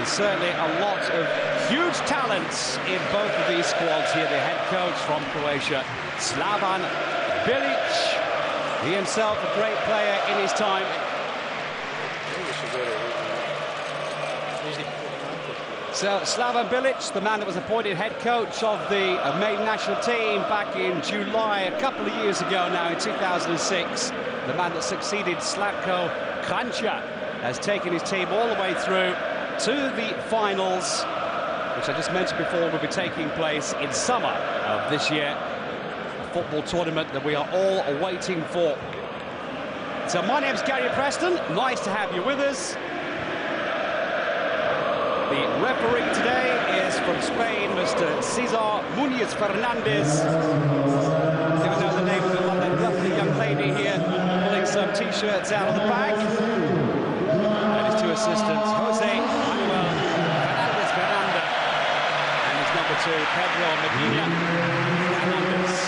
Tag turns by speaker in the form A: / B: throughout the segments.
A: And certainly a lot of huge talents in both of these squads here. The head coach from Croatia, Slavan Bilic. He himself a great player in his time. So Slavan Bilic, the man that was appointed head coach of the main national team back in July, a couple of years ago now, in 2006. The man that succeeded Slatko Kranjčar has taken his team all the way through to the finals, which I just mentioned before will be taking place in summer of this year. A football tournament that we are all waiting for. So my name's Gary Preston, nice to have you with us. The referee today is from Spain, Mr. Cesar Muñoz Fernandez. Don't know the name of the lovely young lady here, pulling some t-shirts out of the bag. And his two assistants, Jose Manuel Fernandez, and his number two, Pedro Medina Fernandez.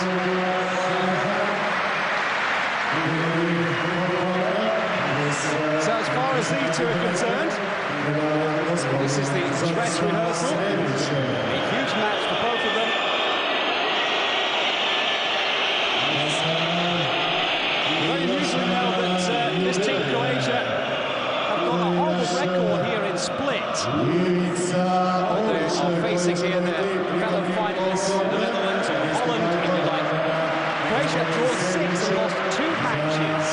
A: So as far as these two are concerned, this is the dress rehearsal. A huge match for both of them. Very unusually now that this team, Croatia, have got a horrible record here in split. They are facing here their fellow finalists, the Netherlands or Holland, if you like. Croatia have drawn 6 and lost 2 matches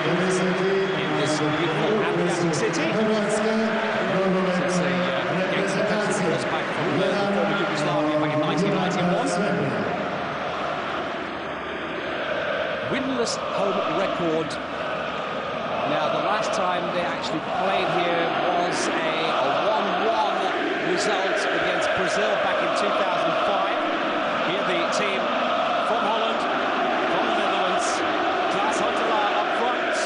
A: in this beautiful Adriatic city. Back from the former Yugoslavia back in 1991. Winless home record. Now, the last time they actually played here was a 1-1 result against Brazil back in 2005. Here the team from Holland, from the Netherlands, Klaas Huntelaar up front.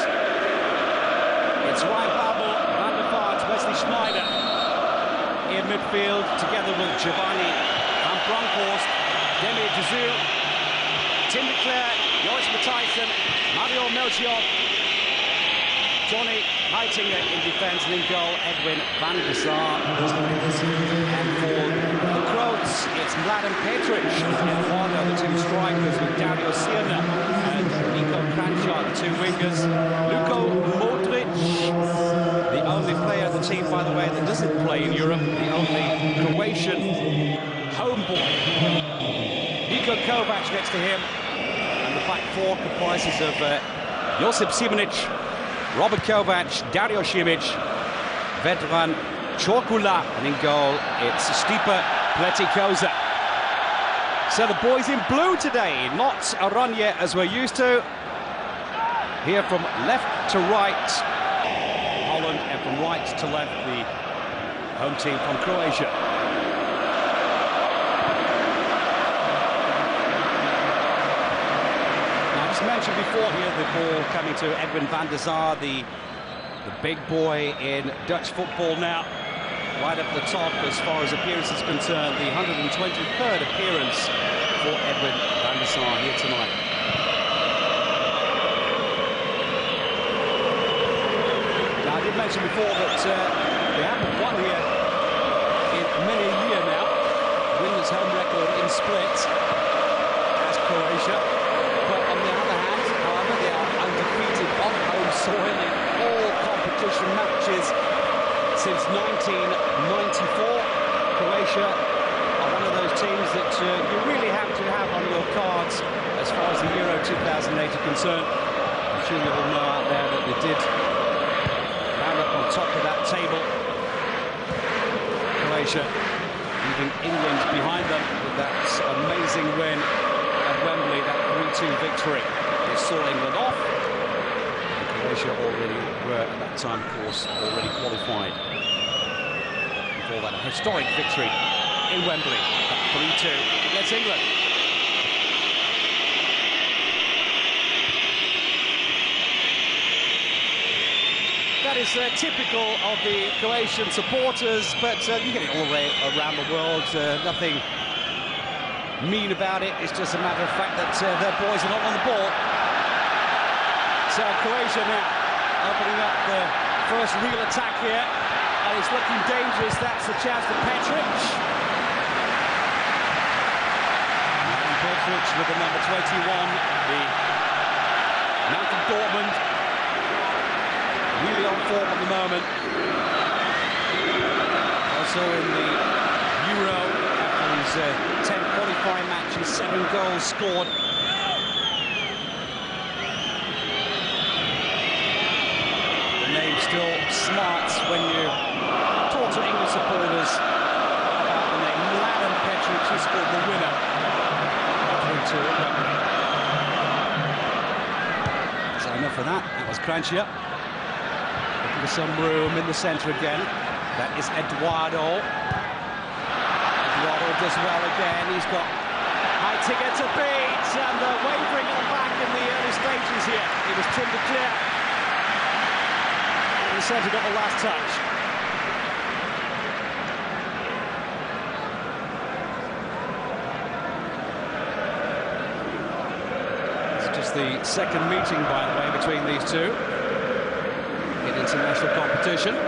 A: It's Ryan Babel, Van der Vaart, Wesley Sneijder in midfield, together with Giovanni Van Bronckhorst, Demir Dzou, Tim de Cler, Joris Matthijssen, Mario Melchior, Johnny Heitinga in defence, and in goal, Edwin van der Sar. And for the Croats, it's Mladen Petric and Eduardo, the two strikers, with Dario Sierna and Niko Kranjčar, the two wingers. Luko Modric, the only player of the team, by the way, that doesn't play in Europe, the only Croatian homeboy. Niko Kovac next to him, and the back four comprises of Josip Simonic, Robert Kovac, Dario Simic, Vedran Čorkula, and in goal it's Stipe Pletikosa. So the boys in blue today, not a run yet as we're used to. Here from left to right, Holland, and from right to left, the home team from Croatia. Now, I just mentioned before here, the ball coming to Edwin van der Sar, the big boy in Dutch football now, right up the top as far as appearance is concerned. The 123rd appearance for Edwin van der Sar here tonight. Now, I did mention before that they haven't won here in many a year now. Winners' home record in split as Croatia. But on the other hand, however, they are undefeated on home soil in all competition matches since 1994. Croatia are one of those teams that you really have to have on your cards as far as the Euro 2008 are concerned. I'm sure you all know out there that they did round up on top of that table. Croatia leaving England behind them with that amazing win at Wembley, that 3-2 victory. They saw England off. And Croatia already were, at that time, of course, already qualified. Before that, a historic victory in Wembley, at 3-2 against England. That is typical of the Croatian supporters, but you get it all around the world. Nothing mean about it. It's just a matter of fact that their boys are not on the ball. So Croatia now opening up the first real attack here it's looking dangerous. That's the chance for Petric. And Petric with the number 21, the man from Dortmund. Really on form at the moment. Also in the Euro, after his 10 qualifying matches, 7 goals scored. The name still smarts when you talk to English supporters about the name Mladen Petric, who scored the winner. So enough of that. That was Croatia. Looking for some room in the centre again. That is Eduardo. Eduardo does well again. He's got high ticket to beat, and wavering at the back in the early stages here. It was Tim de Cleer. The centre got the last touch. It's just the second meeting, by the way, between these two in international competition.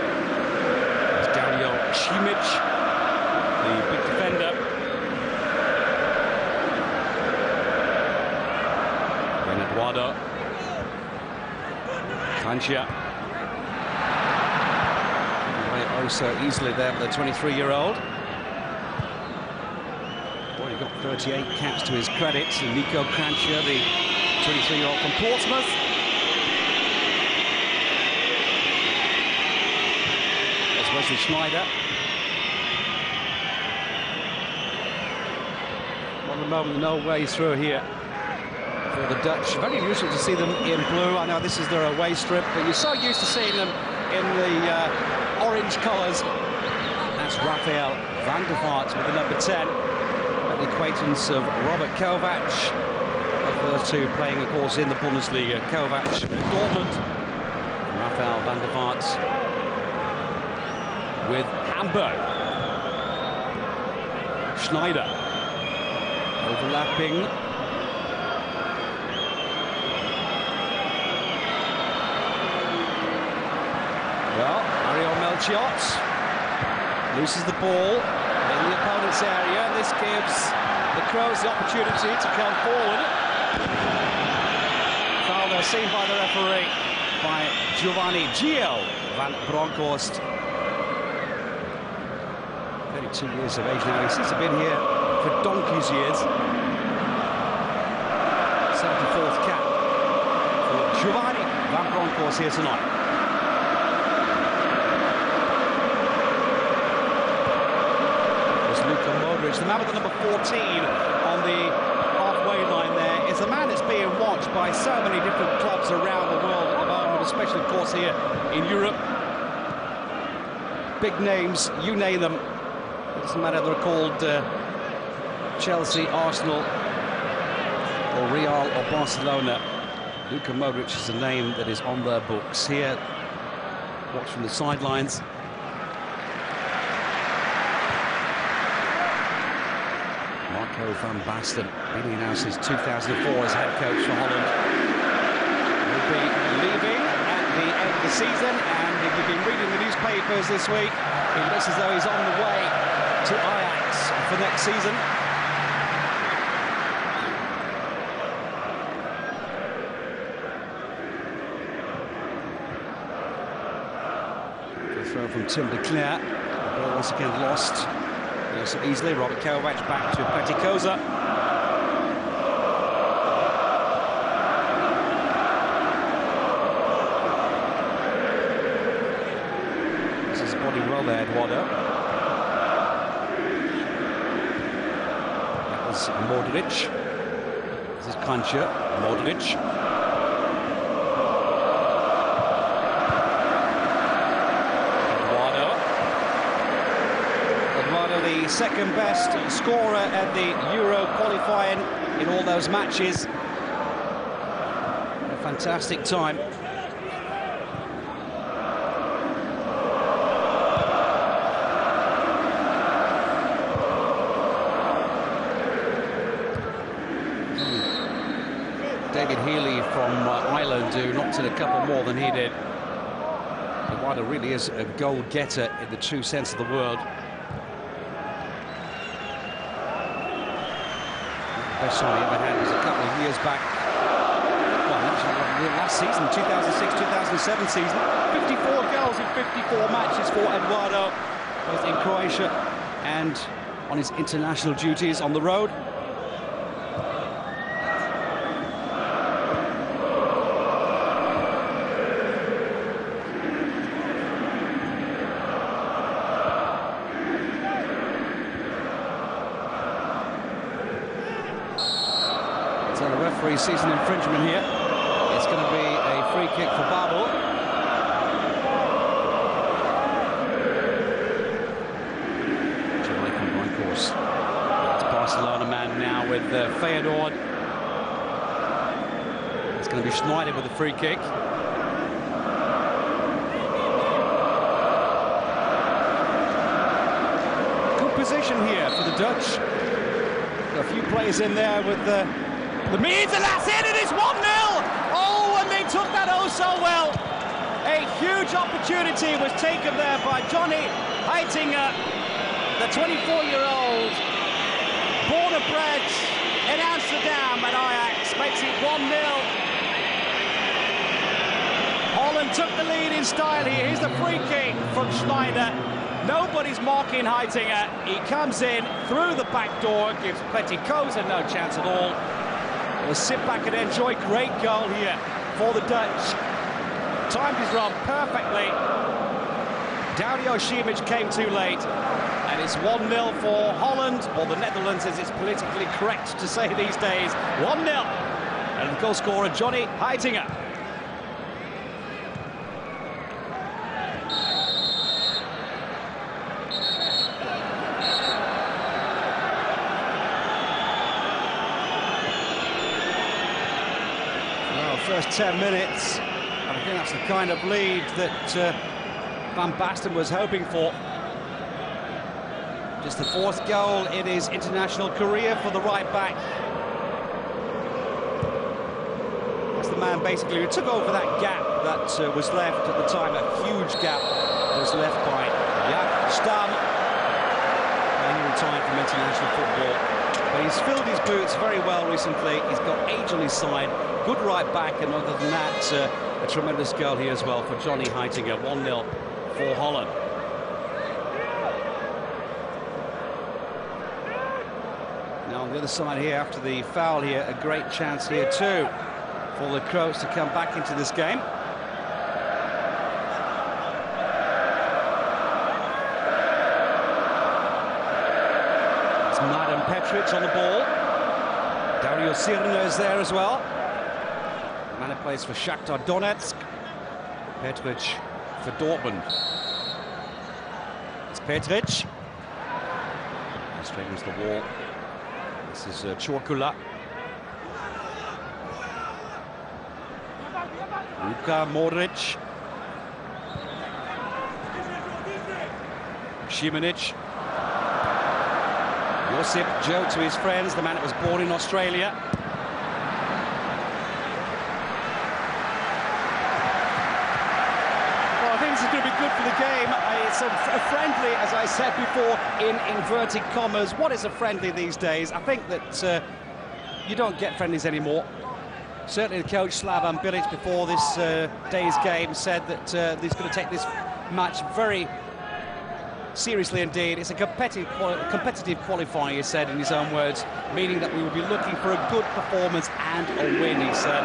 A: Simic, the big defender. Then Eduardo. Croatia. Away oh so easily there for the 23-year-old. Well, he got 38 caps to his credit. And Nico Croatia, the 23-year-old from Portsmouth. There's Wesley Schneider. At the moment, no way through here for the Dutch. Very usual to see them in blue. I know this is their away strip, but you're so used to seeing them in the orange colours. That's Rafael van der Vaart with the number 10. At the acquaintance of Robert Kovac. The first two playing, of course, in the Bundesliga. Kovac at Dortmund. Rafael van der Vaart with Hamburg. Schneider. Overlapping. Well, Mario Melchiot loses the ball in the opponent's area, and this gives the Crows the opportunity to come forward. Foul there seen by the referee by Giovanni Gio van Bronckhorst. 32 years of age now. He seems to have been here for donkey's years. 74th cap for Giovanni van Bronckhorst here tonight. There's Luka Modric, the man with the number 14 on the halfway line there, is a man that's being watched by so many different clubs around the world at the moment, especially, of course, here in Europe. Big names, you name them. It doesn't matter if they're called Chelsea, Arsenal, or Real or Barcelona. Luka Modric is a name that is on their books. Here, watch from the sidelines. Marco van Basten, been announced since 2004 as head coach for Holland. Will be leaving at the end of the season, and if you've been reading the newspapers this week, it looks as though he's on the way to Ajax for next season. The throw from Tim de Cleer. The ball once again lost. So easily, Robert Kovac back to Petikoza. This is body well there, Eduardo. That was Modric. This is Croatia, Modric. The second best scorer at the Euro qualifying in all those matches. A fantastic time. David Healy from Ireland, who knocked in a couple more than he did. Eduardo really is a goal-getter in the true sense of the word. The best shot he ever had was a couple of years back. Well, last season, 2006-2007 season. 54 goals in 54 matches for Eduardo, both in Croatia and on his international duties on the road. So the referee sees an infringement here. It's going to be a free kick for Babel. Jamaican on course. It's Barcelona man now with Feyenoord. It's going to be Schneider with the free kick. Good position here for the Dutch. Got a few players in there with the means, and that's it. It is 1-0. Oh, and they took that oh so well. A huge opportunity was taken there by Johnny Heitinga, the 24-year-old, born and bred in Amsterdam at Ajax, makes it 1-0. Holland took the lead in style here. Here's the free kick from Schneider. Nobody's marking Heitinga. He comes in through the back door, gives Petty Koza no chance at all. We'll sit back and enjoy. Great goal here for the Dutch. Timed his run perfectly. Dario Simic came too late. And it's 1-0 for Holland, or the Netherlands as it's politically correct to say these days. 1-0. And the goal scorer, Johnny Heitinga. First 10 minutes, and I think that's the kind of lead that Van Basten was hoping for. Just the fourth goal in his international career for the right back. That's the man basically who took over that gap that was left at the time, a huge gap was left by Jaap Stam. And he retired from international football. But he's filled his boots very well recently. He's got age on his side. Good right back, and other than that, a tremendous goal here as well for Johnny Heitinga. 1-0 for Holland. Now on the other side here, after the foul here, a great chance here too for the Croats to come back into this game. It's Mladen Petric on the ball. Dario Sirna is there as well. Man who plays for Shakhtar Donetsk. Petric for Dortmund. It's Petric. Straight against the wall. This is Čorkula. Luka Modric. Šimanić. Josip Joe to his friends, the man that was born in Australia. Well, I think this is going to be good for the game. It's a friendly, as I said before, in inverted commas. What is a friendly these days? I think that you don't get friendlies anymore. Certainly the coach, Slavan Bilic, before this day's game, said that he's going to take this match very seriously indeed. It's a competitive qualifier, he said in his own words, meaning that we will be looking for a good performance and a win, he said.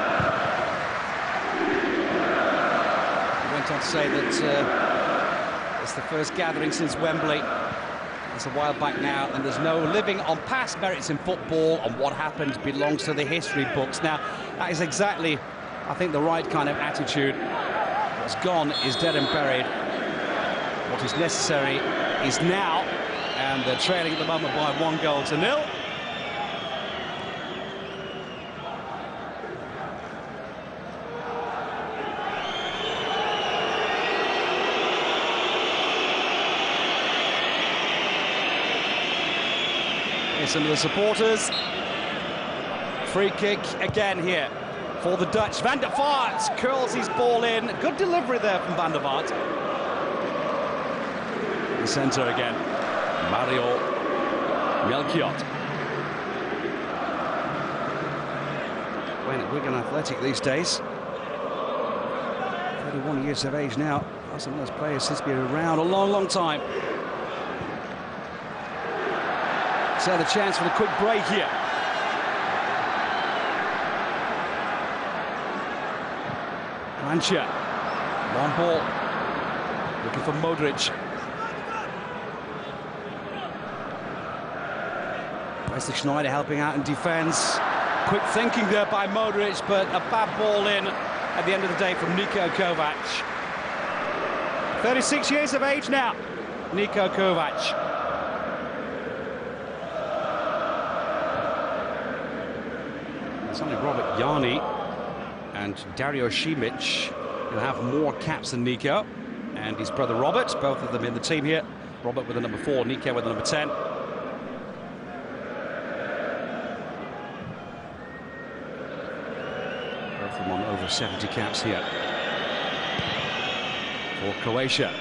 A: He went on to say that it's the first gathering since Wembley. It's a while back now, and there's no living on past merits in football, and what happened belongs to the history books. Now, that is exactly, I think, the right kind of attitude. What's gone is dead and buried. What is necessary is now, and they're trailing at the moment by 1-0. Here's some of the supporters. Free kick again here for the Dutch. Van der Vaart curls his ball in. Good delivery there from Van der Vaart. The centre again. Mario Melchiot. Playing at Wigan Athletic these days. 31 years of age now. Some of those players since been around a long, long time. So the chance for the quick break here. Croatia. Long ball. Looking for Modric. Wesley Sneijder helping out in defence. Quick thinking there by Modric, but a bad ball in at the end of the day from Niko Kovac. 36 years of age now, Niko Kovac. It's only Robert Jarni and Dario Simic who have more caps than Niko, and his brother Robert, both of them in the team here. Robert with the number 4, Niko with the number 10. Both of them on over 70 caps here for Croatia.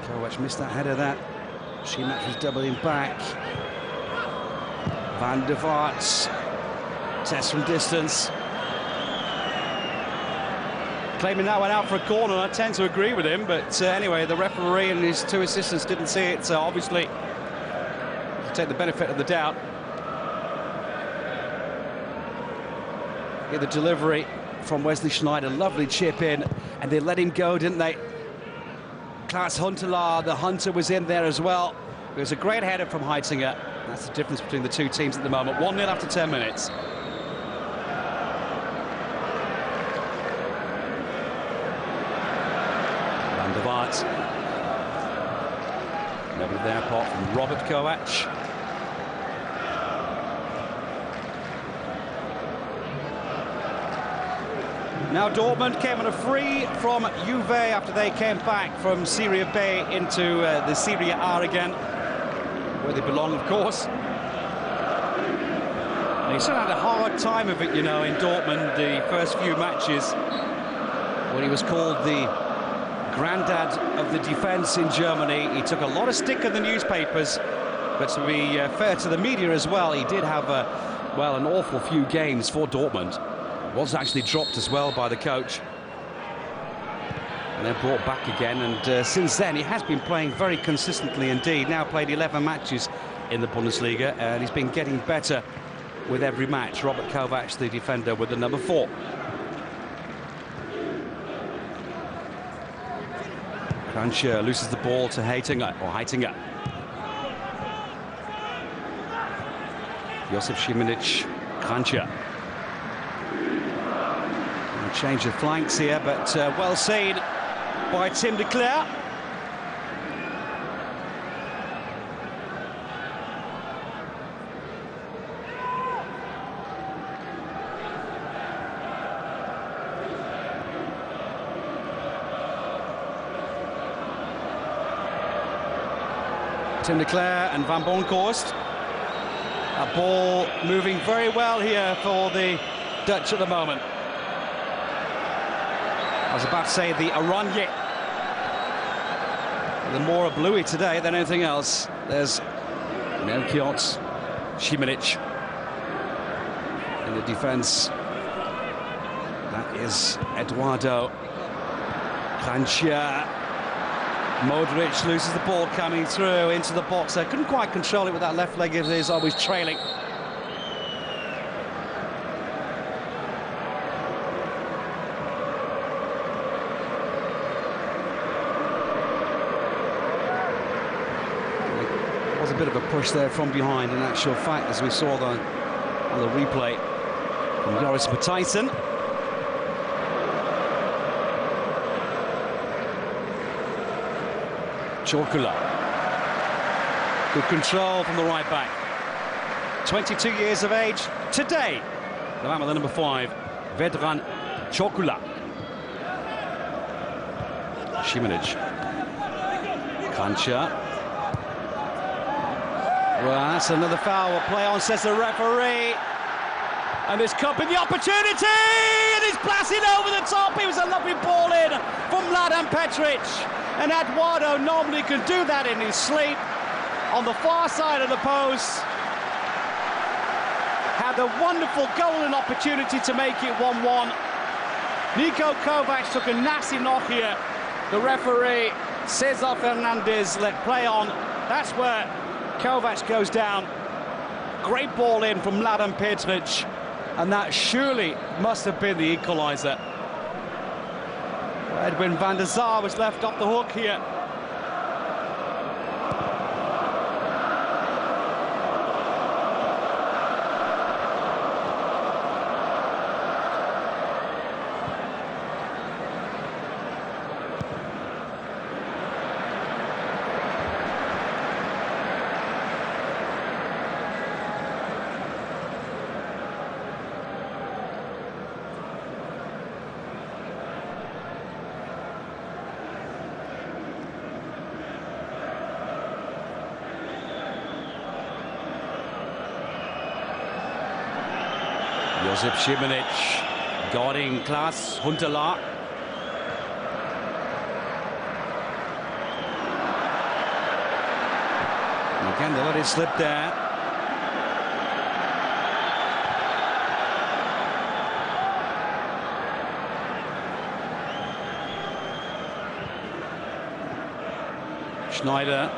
A: Kovac missed that header there. Simic was doubling back. Van der Vaart test from distance. Claiming that went out for a corner. I tend to agree with him, but anyway, the referee and his 2 assistants didn't see it, so obviously to take the benefit of the doubt. Here the delivery from Wesley Sneijder, lovely chip in, and they let him go, didn't they? Klaas Huntelaar, the hunter, was in there as well. It was a great header from Heitinga. That's the difference between the two teams at the moment. 1-0 after 10 minutes. Van der Vaart. Nobody there apart from Robert Kovac. Now Dortmund came on a free from Juve after they came back from Serie B into the Serie A again, where they belong, of course. And he sort of had a hard time of it, you know, in Dortmund the first few matches, when he was called the granddad of the defence in Germany. He took a lot of stick in the newspapers, but to be fair to the media as well, he did have an awful few games for Dortmund. Was actually dropped as well by the coach and then brought back again, and since then he has been playing very consistently indeed. Now played 11 matches in the Bundesliga, and he's been getting better with every match. Robert Kovac, the defender, with the number 4. Croatia loses the ball to Heitinga. Josip Šiminić, Croatia. Change of flanks here, but well seen by Tim de Cler. Tim de Cler and Van Bronckhorst. A ball moving very well here for the Dutch at the moment. I was about to say the Oranje. The more bluey today than anything else. There's Melchiot, Šiminić in the defence. That is Eduardo. Croatia. Modric loses the ball coming through into the box. They couldn't quite control it with that left leg. It is always trailing. A bit of a push there from behind, in actual fact, as we saw on the replay from Joris Matthijssen. Čorkula. Good control from the right back. 22 years of age today. The man with the number 5, Vedran Čorkula. Šiminić. Croatia. Well, that's another foul. Play on, says the referee. And there's Cup in the opportunity, and he's blasting over the top. It was a lovely ball in from Mladen Petric. And Eduardo normally can do that in his sleep. On the far side of the post. Had a wonderful golden opportunity to make it 1-1. Niko Kovac took a nasty knock here. The referee, Cesar Fernandez, let play on. That's where Kovac goes down. Great ball in from Mladen Petric. And that surely must have been the equaliser. Edwin van der Sar was left off the hook here. Josip Šimanić guarding Klaas Huntelaar. And again, they let it slip there. Schneider.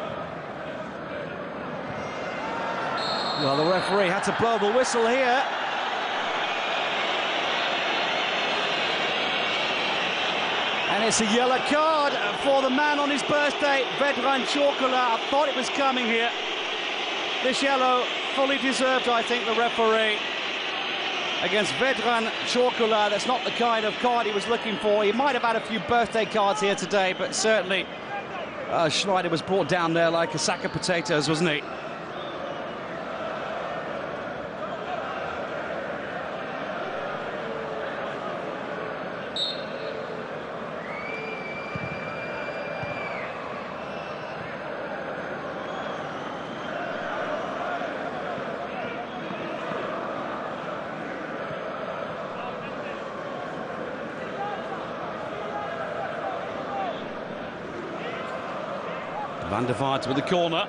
A: Well, the referee had to blow the whistle here. And it's a yellow card for the man on his birthday, Vedran Čorkula. I thought it was coming here. This yellow, fully deserved, I think, the referee. Against Vedran Čorkula, that's not the kind of card he was looking for. He might have had a few birthday cards here today, but certainly Schneider was brought down there like a sack of potatoes, wasn't he? Van der Vaart with the corner.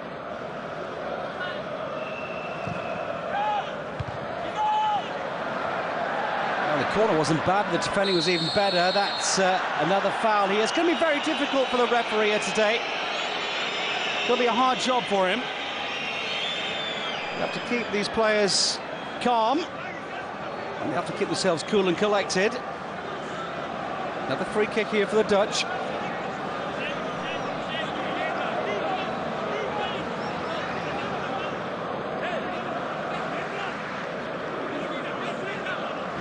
A: Well, the corner wasn't bad, the defending was even better. That's another foul here. It's going to be very difficult for the referee here today. It'll be a hard job for him. They have to keep these players calm. And they have to keep themselves cool and collected. Another free kick here for the Dutch.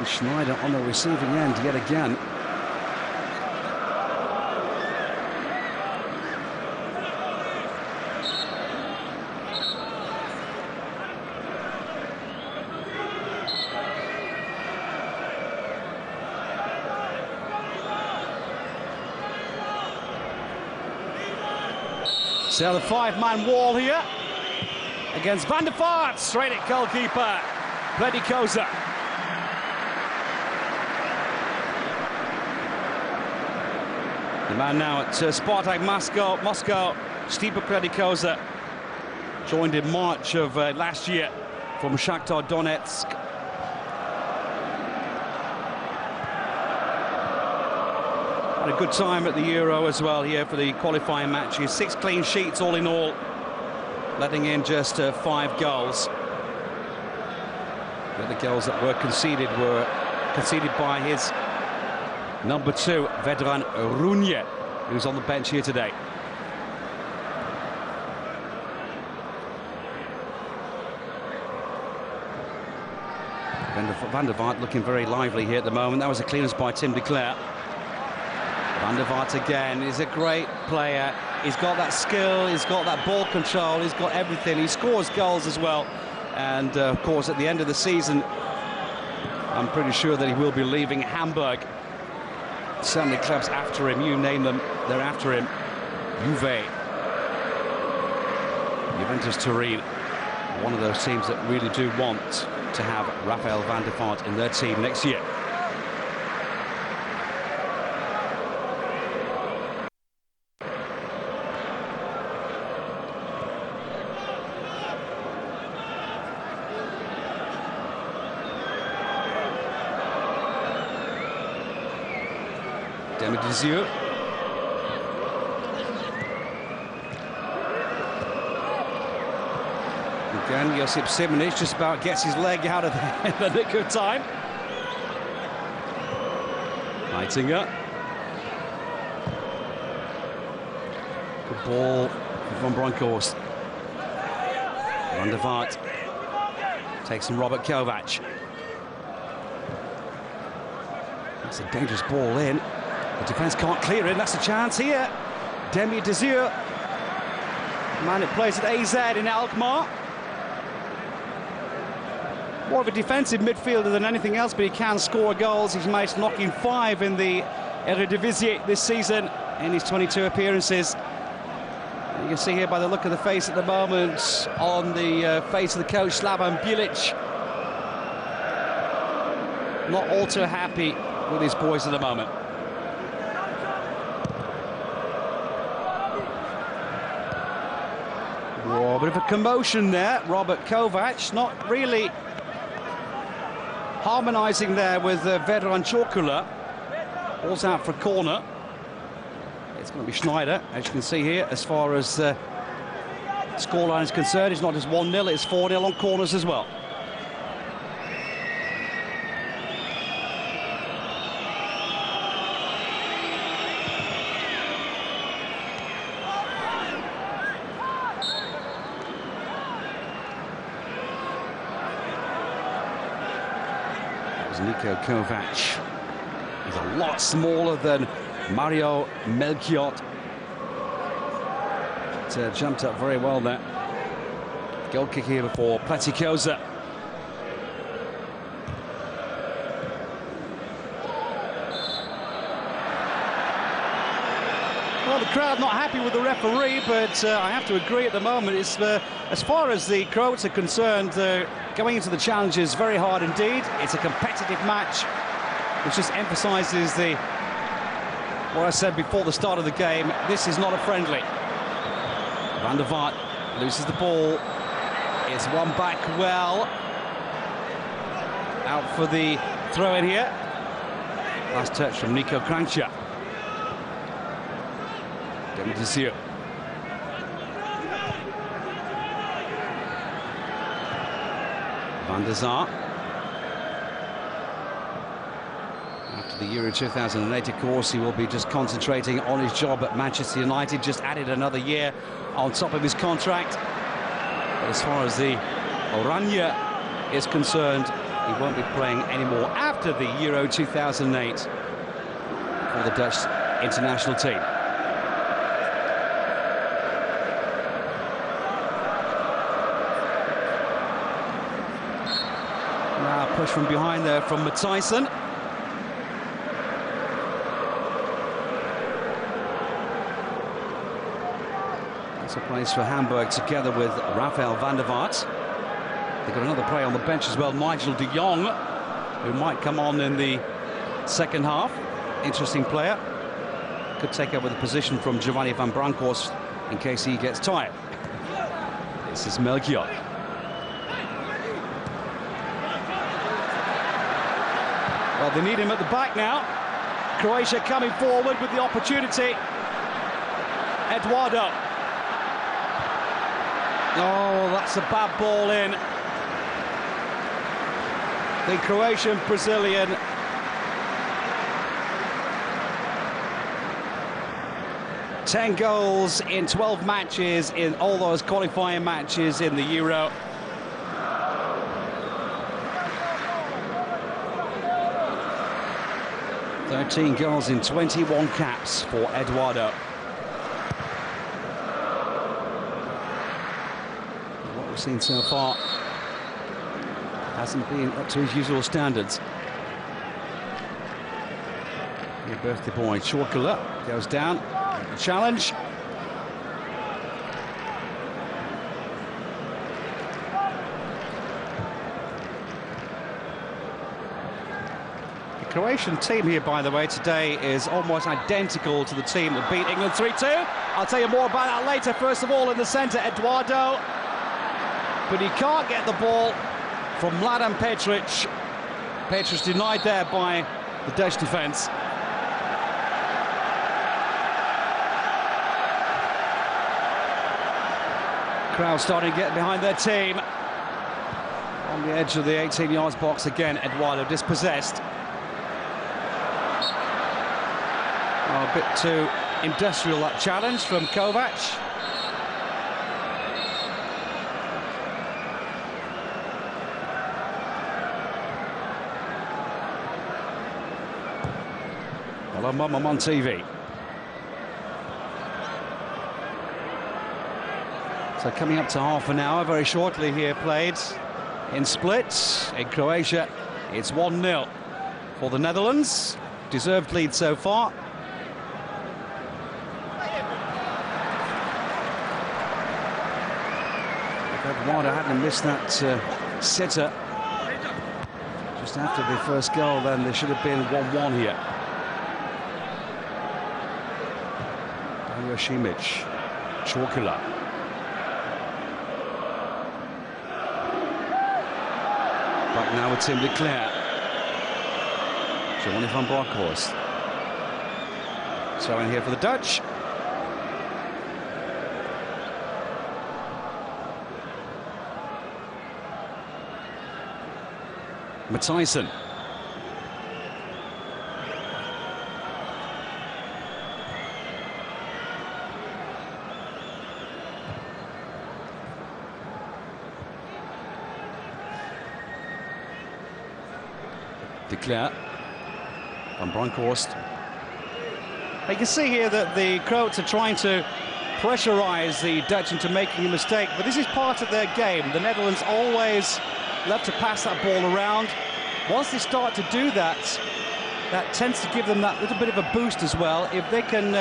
A: Schneider on the receiving end yet again. So the five-man wall here against Van der Vaart, straight at goalkeeper Pledikoza. The man now at Spartak Moscow, Stipe Pledikoza, joined in March of last year from Shakhtar Donetsk. Had a good time at the Euro as well here for the qualifying matches. 6 clean sheets all in all, letting in just 5 goals. The other goals that were conceded by his number 2, Vedran Runje, who's on the bench here today. Van der Vaart looking very lively here at the moment. That was a clearance by Tim de Cler. Van der Vaart again is a great player. He's got that skill, he's got that ball control, he's got everything. He scores goals as well. And of course, at the end of the season, I'm pretty sure that he will be leaving Hamburg. Certainly clubs after him, you name them, they're after him. Juve, Juventus Turin, one of those teams that really do want to have Rafael van der Vaart in their team next year. Desir. Again, Josip Simonic just about gets his leg out of the nick of time. Leitinger. Good ball from Bronckhorst. Van der Vaart takes from Robert Kovac. That's a dangerous ball in. The defence can't clear it. That's a chance here. Demir Desir, man that plays at AZ in Alkmaar. More of a defensive midfielder than anything else, but he can score goals. He's managed to knock in 5 in the Eredivisie this season in his 22 appearances. You can see here by the look of the face at the moment, on the face of the coach, Slaven Bilic, not all too happy with his boys at the moment. Oh, a bit of a commotion there. Robert Kovac not really harmonising there with Vedran Čorkula. Ball's out for a corner. It's going to be Schneider, as you can see here. As far as scoreline is concerned, it's not just 1-0, it's 4-0 on corners as well. Niko Kovac. He's a lot smaller than Mario Melchiot. But, jumped up very well there. Goal kick here before Platikosa. Well, the crowd not happy with the referee, but I have to agree at the moment. It's as far as the Croats are concerned, going into the challenge is very hard indeed. It's a competitive match, which just emphasises what I said before the start of the game. This is not a friendly. Van der Vaart loses the ball. It's won back well. Out for the throw in here. Last touch from Nico Kranjčar. Demir Desir. Van der Sar. After the Euro 2008, of course, he will be just concentrating on his job at Manchester United. Just added another year on top of his contract. But as far as the Oranje is concerned, he won't be playing anymore after the Euro 2008 for the Dutch international team. Push from behind there from Matthijssen. It's a place for Hamburg together with Rafael van der Vaart. They've got another player on the bench as well, Nigel de Jong, who might come on in the second half. Interesting player. Could take over the position from Giovanni van Bronckhorst in case he gets tired. This is Melchiot. Well, they need him at the back now. Croatia coming forward with the opportunity. Eduardo. Oh, that's a bad ball in. The Croatian-Brazilian ten goals in 12 matches in all those qualifying matches in the Euro. (13 goals in 21 caps for Eduardo. What we've seen so far hasn't been up to his usual standards. Your birthday boy, Čorkula, goes down. Challenge. Croatian team here, by the way, today is almost identical to the team that beat England 3-2. I'll tell you more about that later. First of all, in the centre, Eduardo. But he can't get the ball from Mladen Petric. Petric denied there by the Dutch defence. Crowd starting to get behind their team. On the edge of the 18 yards box again, Eduardo dispossessed. Oh, a bit too industrial, that challenge from Kovac. Hello, Mum, I'm on TV. So coming up to half an hour, very shortly here played in Split. In Croatia, it's 1-0 for the Netherlands. Deserved lead so far. If Eduardo hadn't missed that sitter just after the first goal, then there should have been 1-1 here. Simic, Chorkula. Back now with Tim de Cler. Giovanni van Bronckhorst. So in here for the Dutch. Matthijssen. De Cler, Van Bronckhorst. You can see here that the Croats are trying to pressurise the Dutch into making a mistake, but this is part of their game. The Netherlands always love to pass that ball around. Once they start to do that, that tends to give them that little bit of a boost as well. If they can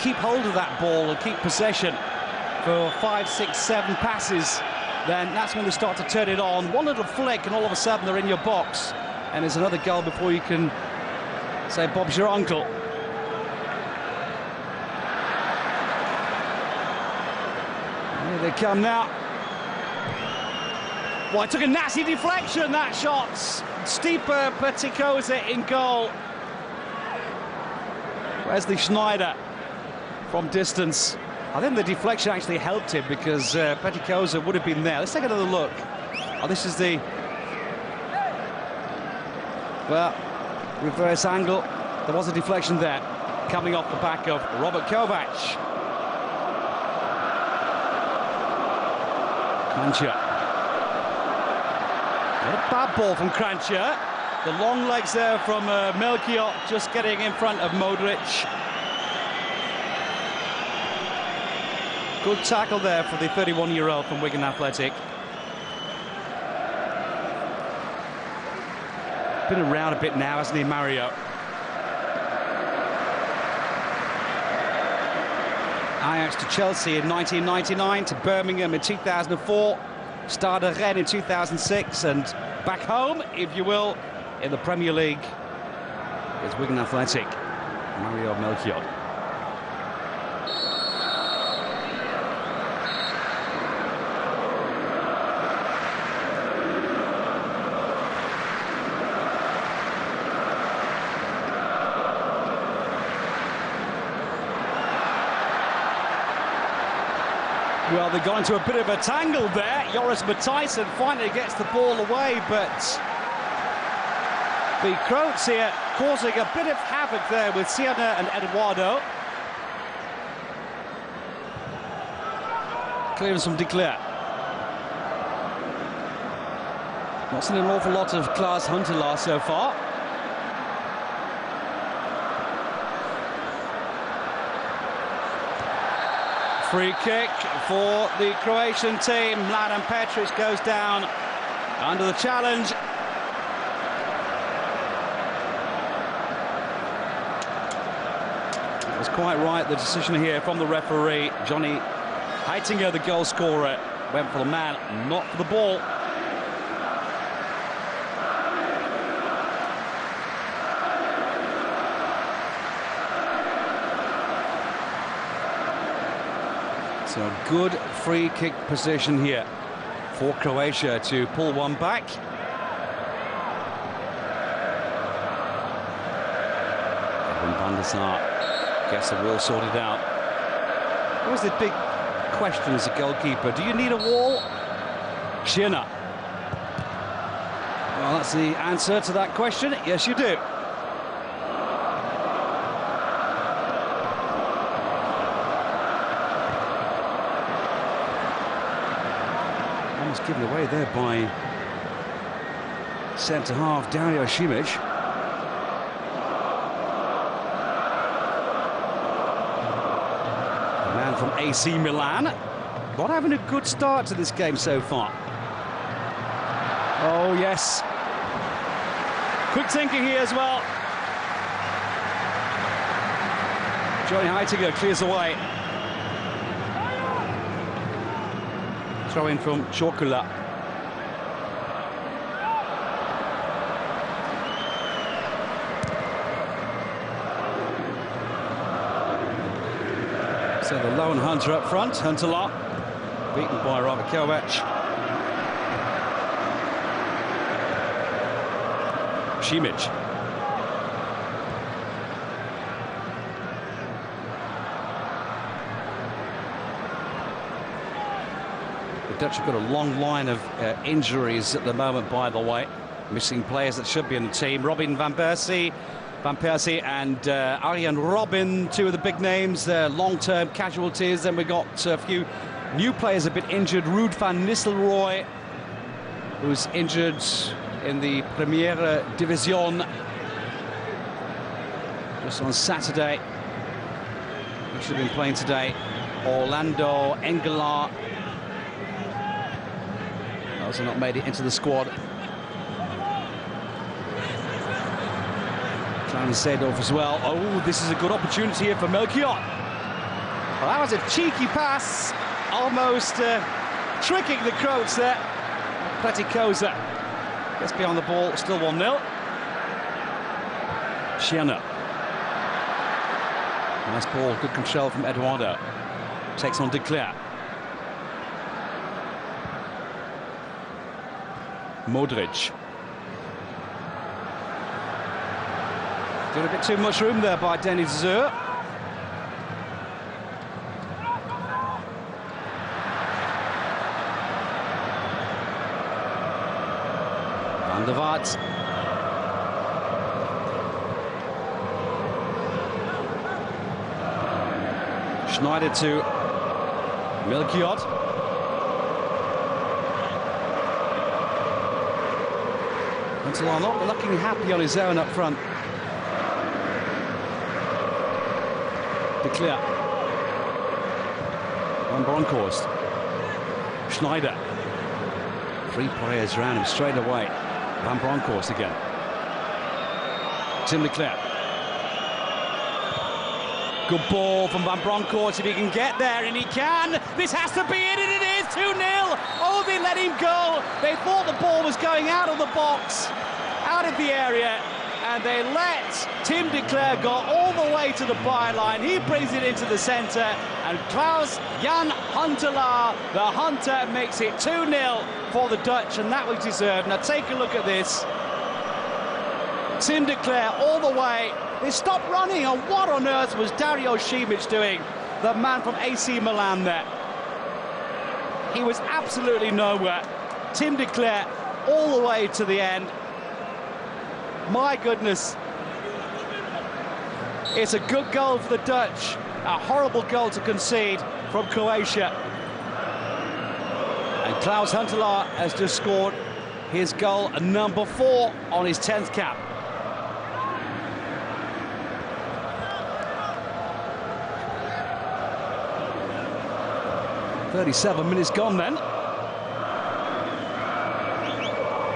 A: keep hold of that ball and keep possession for 5, 6, 7 passes, then that's when they start to turn it on. One little flick and all of a sudden they're in your box. And there's another goal before you can say Bob's your uncle. Here they come now. Well, it took a nasty deflection, that shot. Stipe Petikosa in goal. Wesley Sneijder from distance. I think the deflection actually helped him because Petikosa would have been there. Let's take another look. Oh, this is the... Well, reverse angle. There was a deflection there, coming off the back of Robert Kovac. Kranjčar. A bad ball from Kranjčar. The long legs there from Melchior, just getting in front of Modric. Good tackle there for the 31-year-old from Wigan Athletic. Been around a bit now, hasn't he, Mario? Ajax to Chelsea in 1999, to Birmingham in 2004, Stade Rennes in 2006, and back home, if you will, in the Premier League, it's Wigan Athletic, Mario Melchior. Well, they got into a bit of a tangle there. Joris Matthijssen finally gets the ball away, but the Croats here causing a bit of havoc there with Siena and Eduardo. Clearance from de Cler. Not seen an awful lot of Klaas Huntelaar so far. Free kick for the Croatian team. Mladen Petric goes down under the challenge. It was quite right, the decision here from the referee. Johnny Heitinga, the goal scorer, went for the man, not for the ball. So a good free kick position here for Croatia to pull one back. Van der Sar gets the wall sorted out. What was the big question as a goalkeeper? Do you need a wall? Schirner. Well, that's the answer to that question. Yes, you do. Almost given away there by centre-half Dario Simic. From AC Milan, not having a good start to this game so far. Oh yes, quick thinking here as well. Johnny Heitinga clears away. Throw in from Chokula. So the lone hunter up front, Huntelaar, beaten by Rakovac. Simic. The Dutch have got a long line of injuries at the moment, by the way. Missing players that should be in the team. Robin van Persie and Arjen Robben, two of the big names, long-term casualties. Then we got a few new players a bit injured. Ruud van Nistelrooy, who's injured in the Première Division just on Saturday. He should have been playing today. Orlando Engelaar. Those have not made it into the squad. Seedorf as well. Oh, this is a good opportunity here for Melchior. Well, that was a cheeky pass, almost tricking the Croats there. Pretikosa gets behind the ball, still 1-0. Schirner. Nice ball, good control from Eduardo. Takes on De Cler. Modric. Doing a bit too much room there by Denis Zur. Van der Vaart. Schneider to Melchior. Huntelaar not looking happy on his own up front. De Cler. Van Bronckhorst. Schneider. Three players around him straight away. Van Bronckhorst again. Tim De Cler. Good ball from Van Bronckhorst, if he can get there, and he can. This has to be it, and it is 2-0. Oh, they let him go. They thought the ball was going out of the box, out of the area, and they let Tim De Cler go all the way to the byline. He brings it into the centre, and Klaus-Jan Huntelaar, the hunter, makes it 2-0 for the Dutch, and that was deserved. Now take a look at this. Tim De Cler all the way. They stopped running, and what on earth was Dario Simic doing? The man from AC Milan there. He was absolutely nowhere. Tim De Cler all the way to the end. My goodness. It's a good goal for the Dutch. A horrible goal to concede from Croatia. And Klaus Huntelaar has just scored his goal number 4 on his 10th cap. "37 minutes gone then."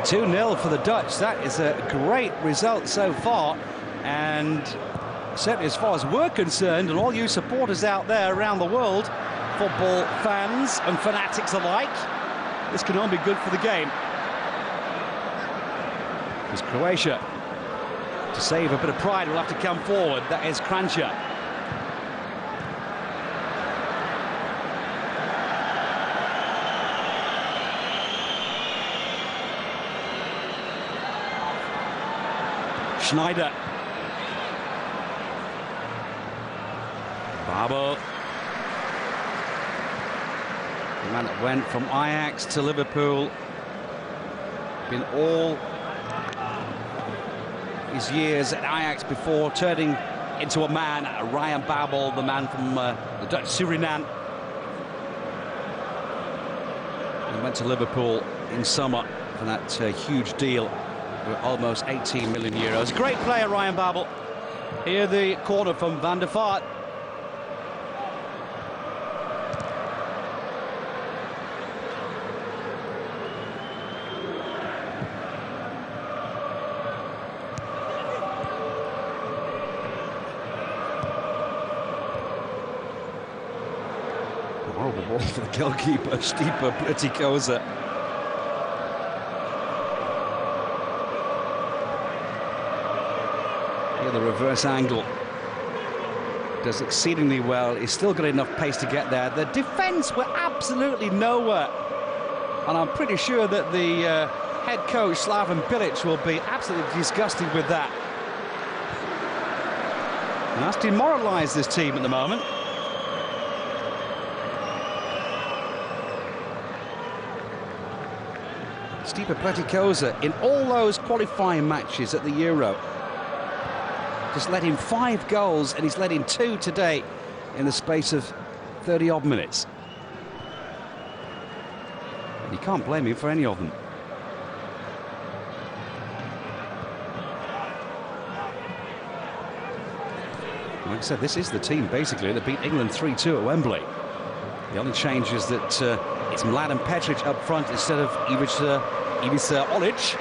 A: 2-0 for the Dutch. That is a great result so far, and certainly as far as we're concerned, and all you supporters out there around the world, football fans and fanatics alike, this can only be good for the game. Because Croatia, to save a bit of pride, will have to come forward. That is Kranjčar. Schneider. Babel. The man that went from Ajax to Liverpool. Been all his years at Ajax before turning into a man. Ryan Babel, the man from the Dutch Suriname. He went to Liverpool in summer for that huge deal for almost 18 million euros. Great player, Ryan Babel. Here the corner from Van der Vaart. Horrible ball for the goalkeeper, Stipe Pretikosa. Here the reverse angle. Does exceedingly well. He's still got enough pace to get there. The defence were absolutely nowhere. And I'm pretty sure that the head coach, Slaven Bilic, will be absolutely disgusted with that. And that's demoralised this team at the moment. Stipe Pretikosa, in all those qualifying matches at the Euro, just let in 5 goals, and he's let in 2 today in the space of 30-odd minutes. And you can't blame him for any of them. Like I said, this is the team, basically, that beat England 3-2 at Wembley. The only change is that it's Mladen Petric up front instead of Ivica Olic.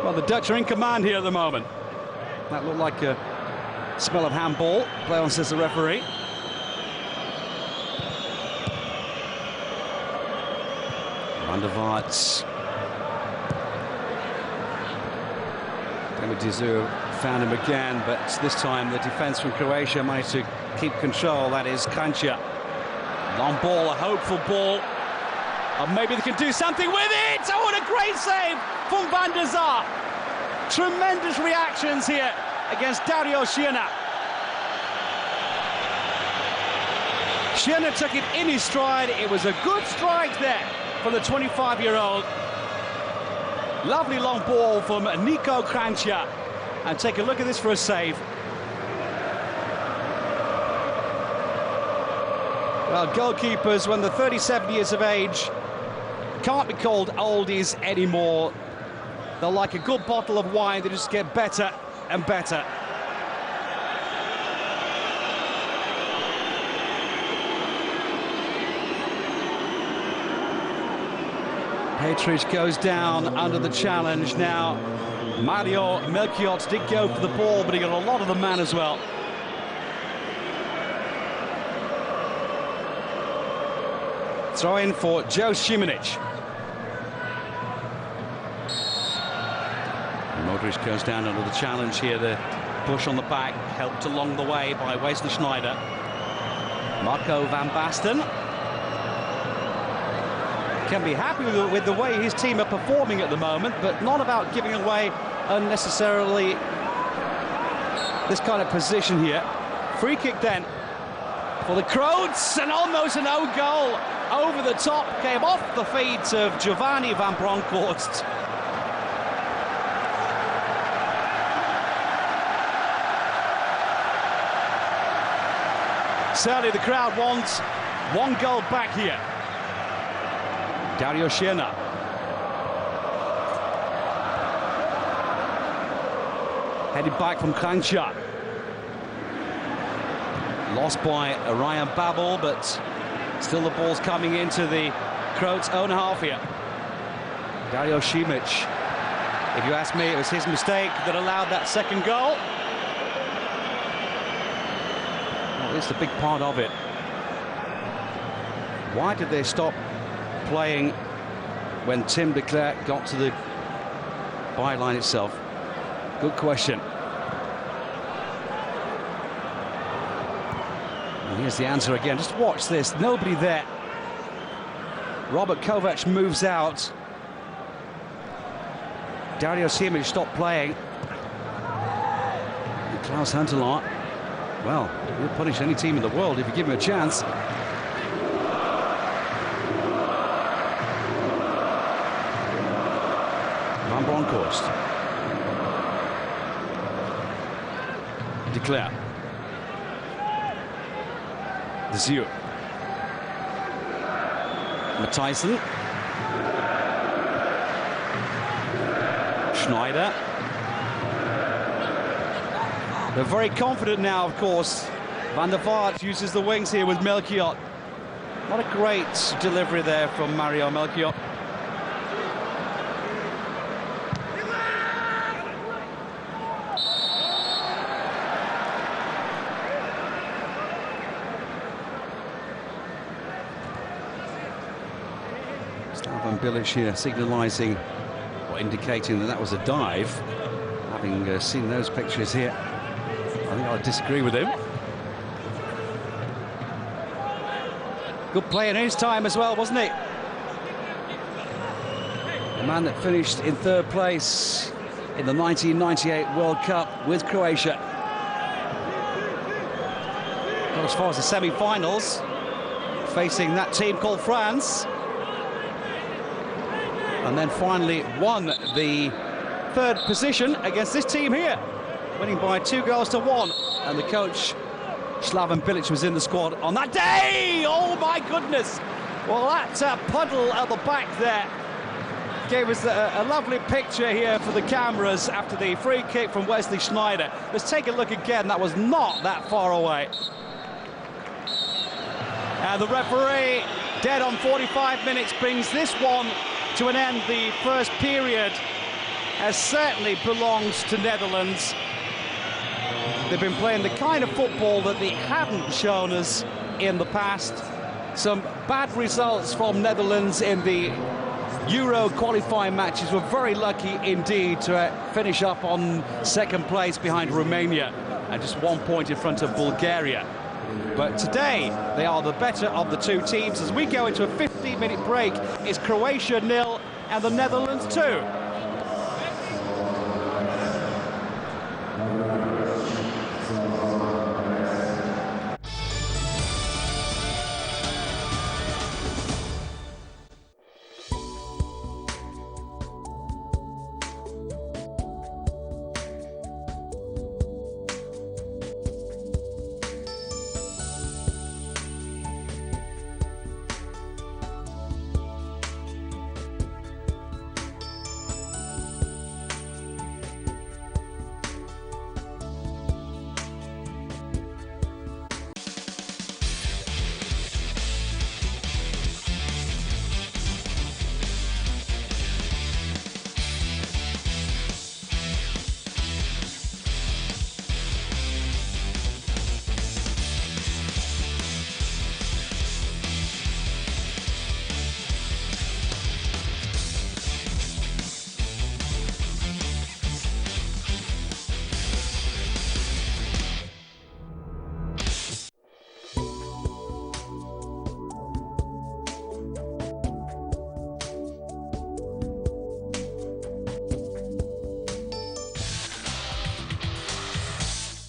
A: Well, the Dutch are in command here at the moment. That looked like a smell of handball. Play on, says the referee. Van der Vaart. Demidizu found him again, but this time the defence from Croatia managed to keep control. That is Kranjčar. Long ball, a hopeful ball. And maybe they can do something with it! Oh, what a great save from Van der Sar. Tremendous reactions here against Dario Šiena. Šiena took it in his stride. It was a good strike there from the 25-year-old. Lovely long ball from Nico Kranjčar. And take a look at this for a save. Well, goalkeepers, when they're 37 years of age, can't be called oldies anymore. They're like a good bottle of wine. They just get better and better. Petric goes down under the challenge now. Mario Melchiot did go for the ball, but he got a lot of the man as well. Throw in for Joe Šimanić. Modric goes down under the challenge here. The push on the back helped along the way by Wesley Sneijder. Marco van Basten can be happy with the way his team are performing at the moment, but not about giving away unnecessarily this kind of position here. Free kick then for the Croats, and almost an own goal. Over the top, came off the feet of Giovanni van Bronckhorst. Certainly the crowd wants one goal back here. Dario Šiena. Headed back from Kranjčar. Lost by Ryan Babel, but still the ball's coming into the Croats' own half here. Dario Šimić. If you ask me, it was his mistake that allowed that second goal. Well, it's a big part of it. Why did they stop playing when Tim de Klerk got to the byline itself? Good question. And here's the answer again. Just watch this. Nobody there. Robert Kovac moves out. Dario Simic stopped playing. And Klaus Huntelaar, well, he'll punish any team in the world if you give him a chance. Van Bronckhorst. De Klerk. De Zuur. Matthijssen. Schneider. They're very confident now, of course. Van der Vaart uses the wings here with Melchiot. Not a great delivery there from Mario Melchiot. Slaven Bilic here signalising or indicating that that was a dive. Having seen those pictures here, I think I'll disagree with him. Good play in his time as well, wasn't it? The man that finished in third place in the 1998 World Cup with Croatia. Got as far as the semi-finals, facing that team called France. And then finally won the third position against this team here, winning by 2-1. And the coach, Slaven Bilic, was in the squad on that day. Oh my goodness. Well, that puddle at the back there gave us a lovely picture here for the cameras after the free kick from Wesley Sneijder. Let's take a look again. That was not that far away. And the referee, dead on 45 minutes, brings this one to an end. The first period has certainly belonged to Netherlands. They've been playing the kind of football that they hadn't shown us in the past. Some bad results from Netherlands in the Euro qualifying matches. Were very lucky indeed to finish up on second place behind Romania and just 1 point in front of Bulgaria. But today, they are the better of the two teams. As we go into a 15-minute break, it's Croatia 0 and the Netherlands 2.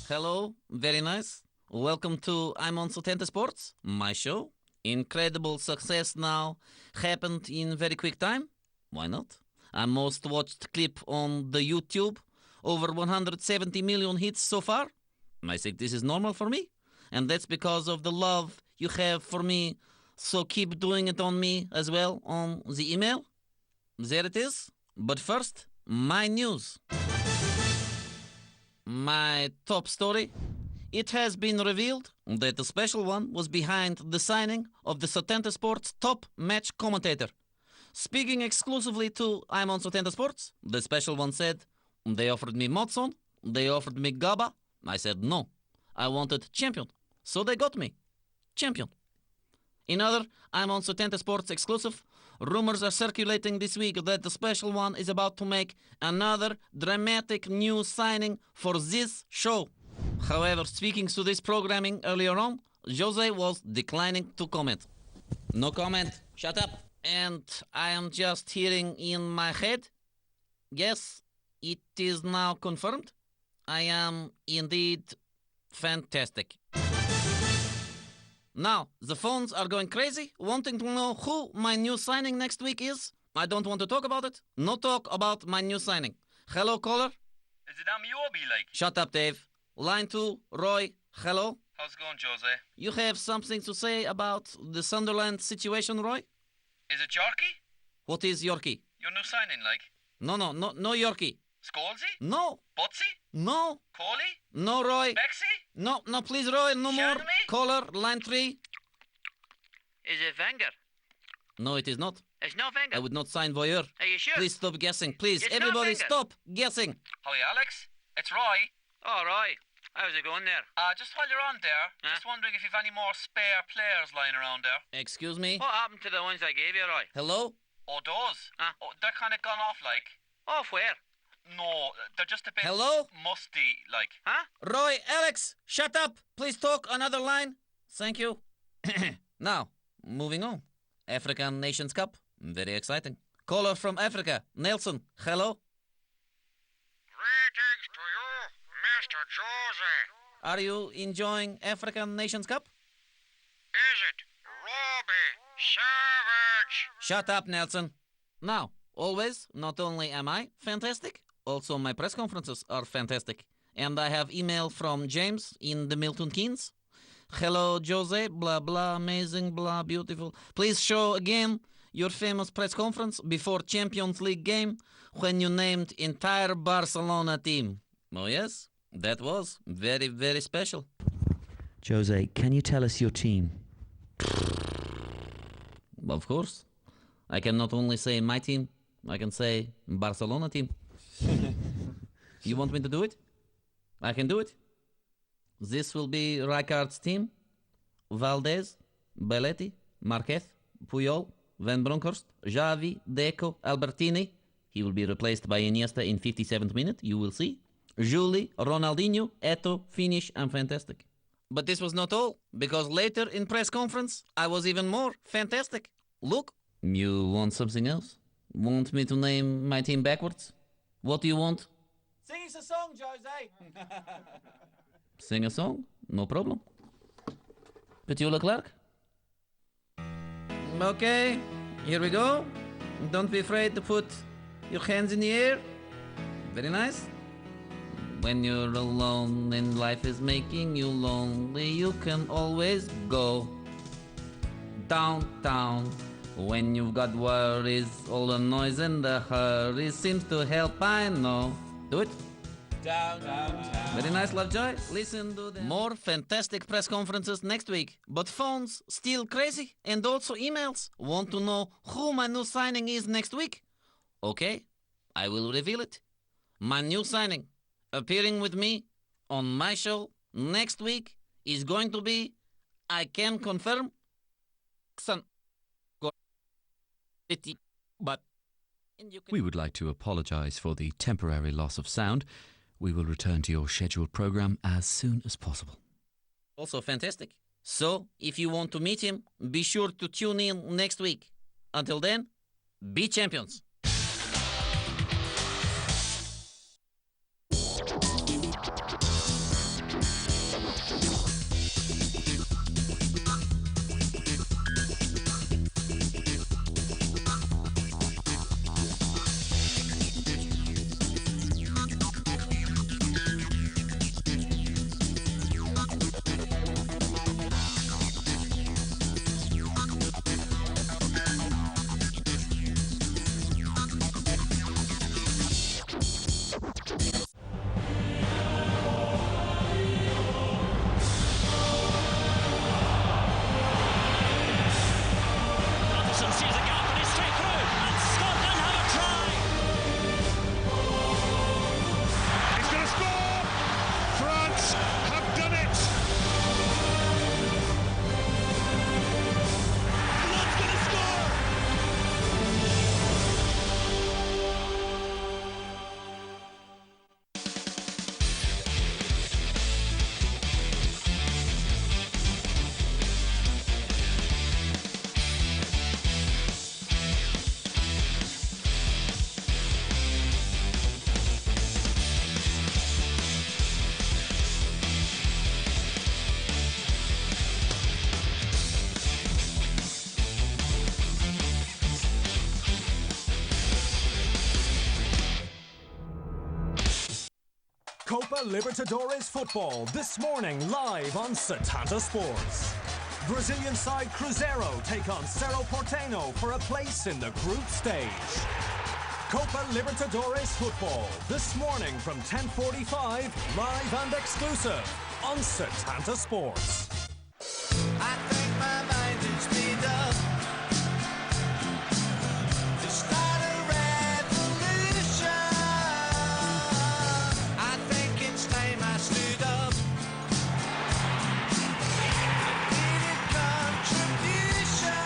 B: Hello, very nice. Welcome to I'm on Setanta Sports, my show. Incredible success now happened in very quick time. Why not? A most watched clip on the YouTube. Over 170 million hits so far. I think this is normal for me. And that's because of the love you have for me. So keep doing it on me as well on the email. There it is. But first, my news. My top story. It has been revealed that the special one was behind the signing of the Setanta Sports top match commentator. Speaking exclusively to I'm on Setanta Sports, the special one said, they offered me Motson, they offered me Gaba. I said no, I wanted champion. So they got me. Champion. In other, I'm on Setanta Sports exclusive. Rumors are circulating this week that the special one is about to make another dramatic new signing for this show. However, speaking to this programming earlier on, Jose was declining to comment. No comment. Shut up. And I am just hearing in my head. Yes, it is now confirmed. I am indeed fantastic. Now, the phones are going crazy, wanting to know who my new signing next week is. I don't want to talk about it. No talk about my new signing. Hello, caller.
C: Is it Amiobi, like?
B: Shut up, Dave. Line 2, Roy. Hello.
C: How's it going, Jose?
B: You have something to say about the Sunderland situation, Roy?
C: Is it Yorkie?
B: What is Yorkie?
C: Your new signing, like?
B: No, Yorkie.
C: Scalzi?
B: No,
C: Butsy?
B: no,
C: Coley?
B: no, Roy.
C: Bexy?
B: No, please, Roy, no more.
C: Shannon?
B: Caller, line 3.
C: Is it Wenger?
B: No, it is not.
C: It's not Wenger.
B: I would not sign voyeur.
C: Are you sure?
B: Please stop guessing. Please,
C: It's not
B: everybody
C: Wenger.
B: stop guessing.
C: Hi, Alex. It's Roy. Oh, Roy. How's it going there? Just while you're on there, just wondering if you've any more spare players lying around there.
B: Excuse me.
C: What happened to the ones I gave you, Roy?
B: Hello?
C: Oh, those? Oh, they're kind of gone off, like. Off where? No, they're just a bit
B: Hello?
C: musty, like. Huh?
B: Roy, Alex, shut up. Please talk another line. Thank you. Now, moving on. African Nations Cup. Very exciting. Caller from Africa. Nelson, hello?
D: Greetings to you, Mr. Jose.
B: Are you enjoying African Nations Cup?
D: Is it Robbie Savage?
B: Shut up, Nelson. Now, always, not only am I fantastic, also my press conferences are fantastic. And I have email from James in the Milton Keynes. Hello, Jose, blah, blah, amazing, blah, beautiful. Please show again your famous press conference before Champions League game when you named entire Barcelona team. Oh, yes, that was very, very special.
E: Jose, can you tell us your team?
B: Of course. I can not only say my team, I can say Barcelona team. You want me to do it? I can do it. This will be Rijkaard's team. Valdez, Belletti, Marquez, Puyol, Van Bronckhorst, Xavi, Deco, Albertini. He will be replaced by Iniesta in 57th minute, you will see. Juli, Ronaldinho, Eto'o, finish, and fantastic. But this was not all, because later in press conference, I was even more fantastic. Look. You want something else? Want me to name my team backwards? What do you want?
A: Sing us a song, Jose.
B: Sing a song? No problem. Petula Clark? Okay, here we go. Don't be afraid to put your hands in the air. Very nice. When you're alone and life is making you lonely, you can always go downtown. When you've got worries, all the noise and the hurry seems to help, I know. Do it.
A: Downtown.
B: Very nice, Lovejoy. Listen to them. More fantastic press conferences next week. But phones still crazy, and also emails. Want to know who my new signing is next week? Okay, I will reveal it. My new signing, appearing with me on my show next week, is going to be, I can confirm, but
F: We would like to apologise for the temporary loss of sound. We will return to your scheduled programme as soon as possible.
B: also fantastic. So, if you want to meet him, be sure to tune in next week. Until then, be champions.
G: Copa Libertadores football this morning live on Setanta Sports. Brazilian side Cruzeiro take on Cerro Porteño for a place in the group stage. Copa Libertadores football this morning from 10:45, live and exclusive on Setanta Sports.
H: I think my mind is made up to start a revolution. I think it's time I stood up. Made a contribution.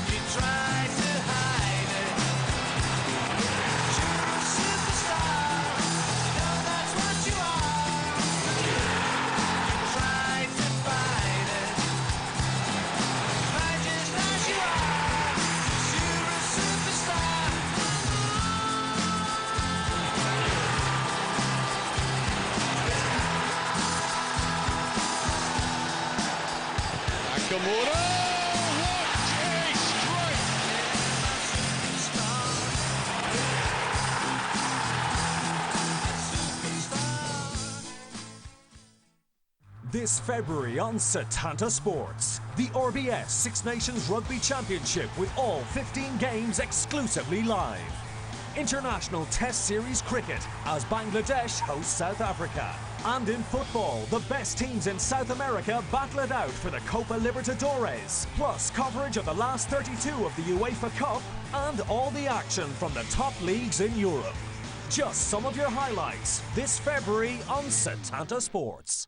H: You tried to hide it. You're a superstar. You know that's what you are. Tried to fight it. Fight just as you are. 'Cause you're a superstar.
I: Nakamura! What a strike!
G: This February on Setanta Sports, the RBS Six Nations Rugby Championship with all 15 games exclusively live. International Test Series cricket as Bangladesh hosts South Africa. And in football, the best teams in South America battle it out for the Copa Libertadores. Plus coverage of the last 32 of the UEFA Cup and all the action from the top leagues in Europe. Just some of your highlights this February on Setanta Sports.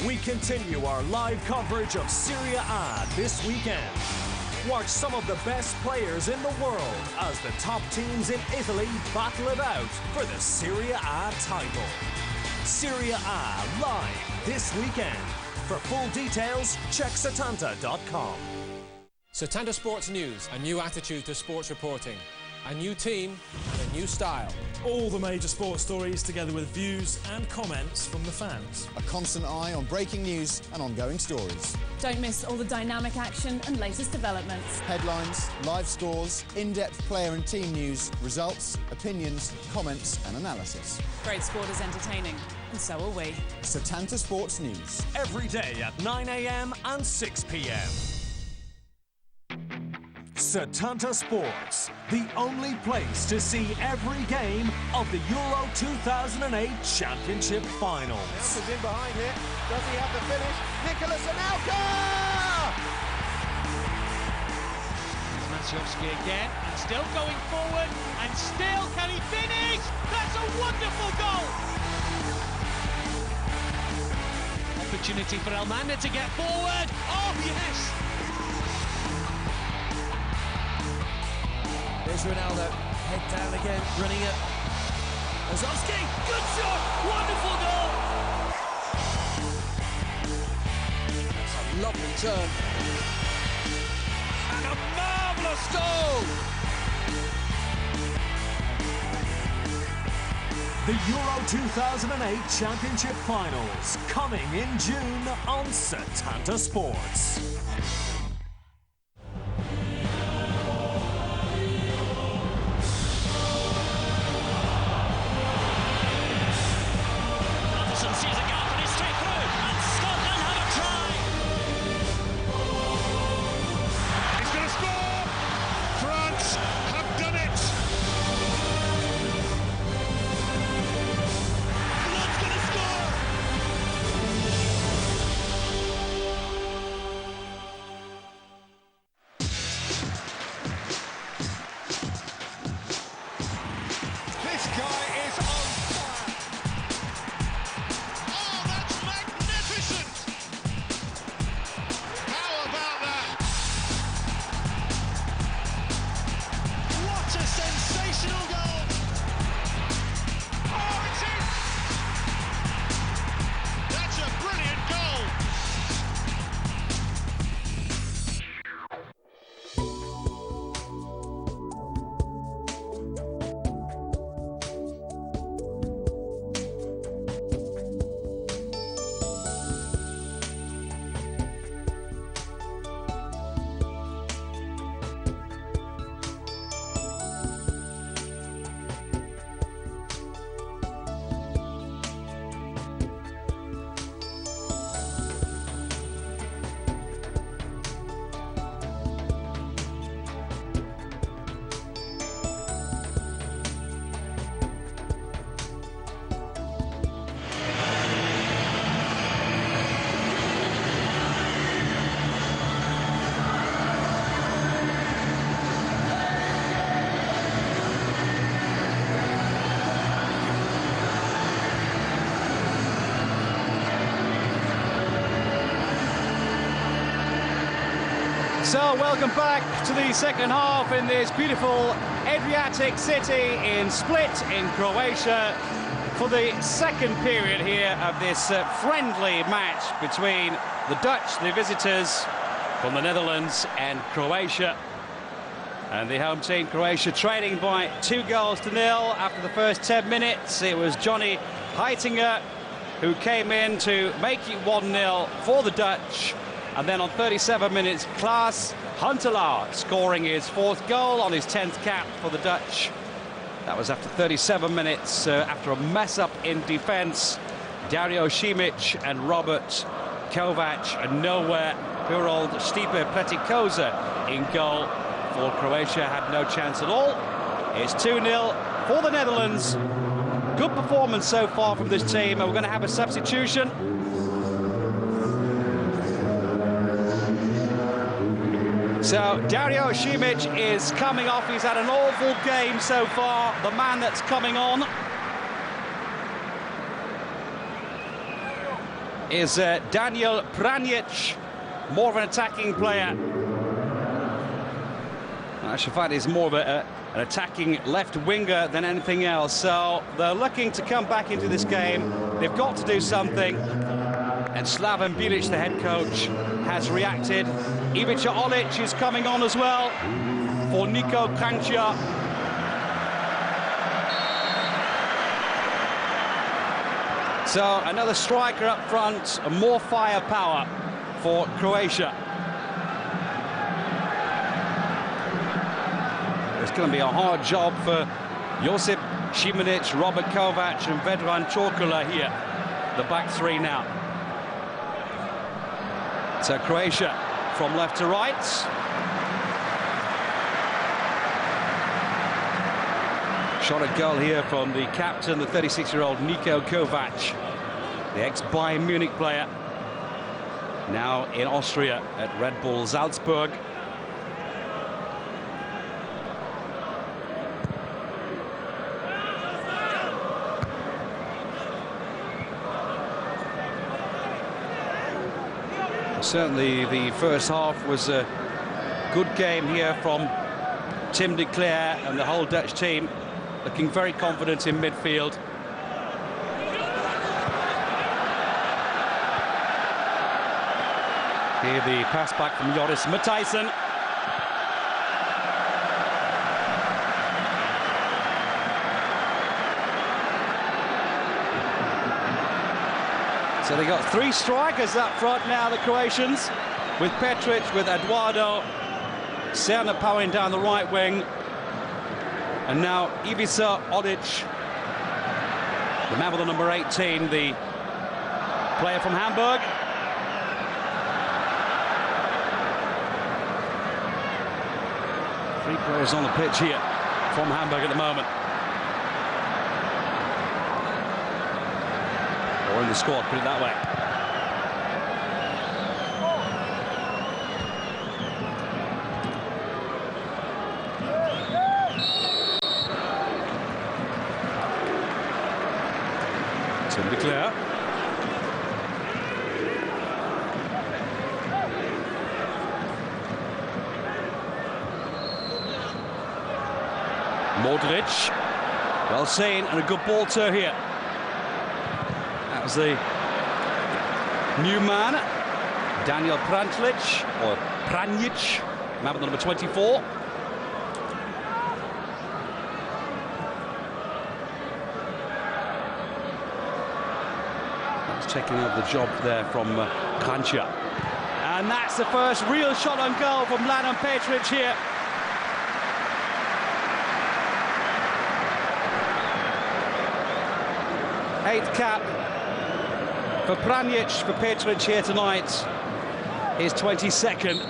G: We continue our live coverage of Serie A this weekend. Watch some of the best players in the world as the top teams in Italy battle it out for the Serie A title. Serie A live this weekend. For full details, check setanta.com.
J: Setanta Sports News, a new attitude to sports reporting. A new team, a new style.
K: All the major sports stories together with views and comments from the fans.
L: A constant eye on breaking news and ongoing stories.
M: Don't miss all the dynamic action and latest developments.
L: Headlines, live scores, in-depth player and team news, results, opinions, comments and analysis.
M: Great sport is entertaining, and so are we.
L: Setanta Sports News.
G: Every day at 9 a.m. and 6 p.m. Setanta Sports, the only place to see every game of the Euro 2008 Championship Finals.
N: Nelson's in behind here. Does he have the finish? Nicholas Anelka!
O: Maciejowski again, and still going forward, and still can he finish? That's a wonderful goal! Opportunity for Elmander to get forward. Oh, yes!
N: There's Ronaldo, head down again, running it. Ozowski, good shot, wonderful goal! That's a lovely turn. And a marvellous goal!
G: The Euro 2008 Championship Finals, coming in June on Setanta Sports.
A: So, welcome back to the second half in this beautiful Adriatic city in Split in Croatia for the second period here of this friendly match between the Dutch, the visitors from the Netherlands, and Croatia. And the home team, Croatia, trailing by 2-0 after the first 10 minutes. It was Johnny Heitinga who came in to make it 1-0 for the Dutch. And then on 37 minutes, Klaas Huntelaar scoring his 4th goal on his 10th cap for the Dutch. That was after 37 minutes, after a mess-up in defence. Dario Simic and Robert Kovac, and nowhere. Poor old Stipe Pretikoza in goal for Croatia had no chance at all. It's 2-0 for the Netherlands. Good performance so far from this team, and we're going to have a substitution. So Dario Simic is coming off. He's had an awful game so far. The man that's coming on is Daniel Pranjic, more of an attacking player. Shafat is more of an attacking left winger than anything else. So they're looking to come back into this game. They've got to do something. And Slaven Bilic, the head coach, has reacted. Ivica Olic is coming on as well for Niko Kranjčar. So another striker up front, and more firepower for Croatia. It's going to be a hard job for Josip Šimanić, Robert Kovac and Vedran Čorkula here. The back three now. So Croatia from left to right. Shot at goal here from the captain, the 36-year-old Niko Kovac, the ex-Bayern Munich player, now in Austria at Red Bull Salzburg. Certainly the first half was a good game here from Tim de Cler and the whole Dutch team, looking very confident in midfield. Here the pass back from Joris Matthijssen. So they got 3 strikers up front now, the Croatians, with Petric, with Eduardo, Serna powering down the right wing, and now Ivica Olic, the man with the number 18, the player from Hamburg. Three players on the pitch here from Hamburg at the moment. Or in the squad, put it that way. Tim de Cler. Modric. Well seen, and a good ball to here. That was the new man, Daniel Pranjic, or Pranjic, man with the number 24. That's taking over the job there from Kranjčar. And that's the first real shot on goal from Mladen Petric here. Eighth cap for Pranjic, for Petric here tonight. His 22nd.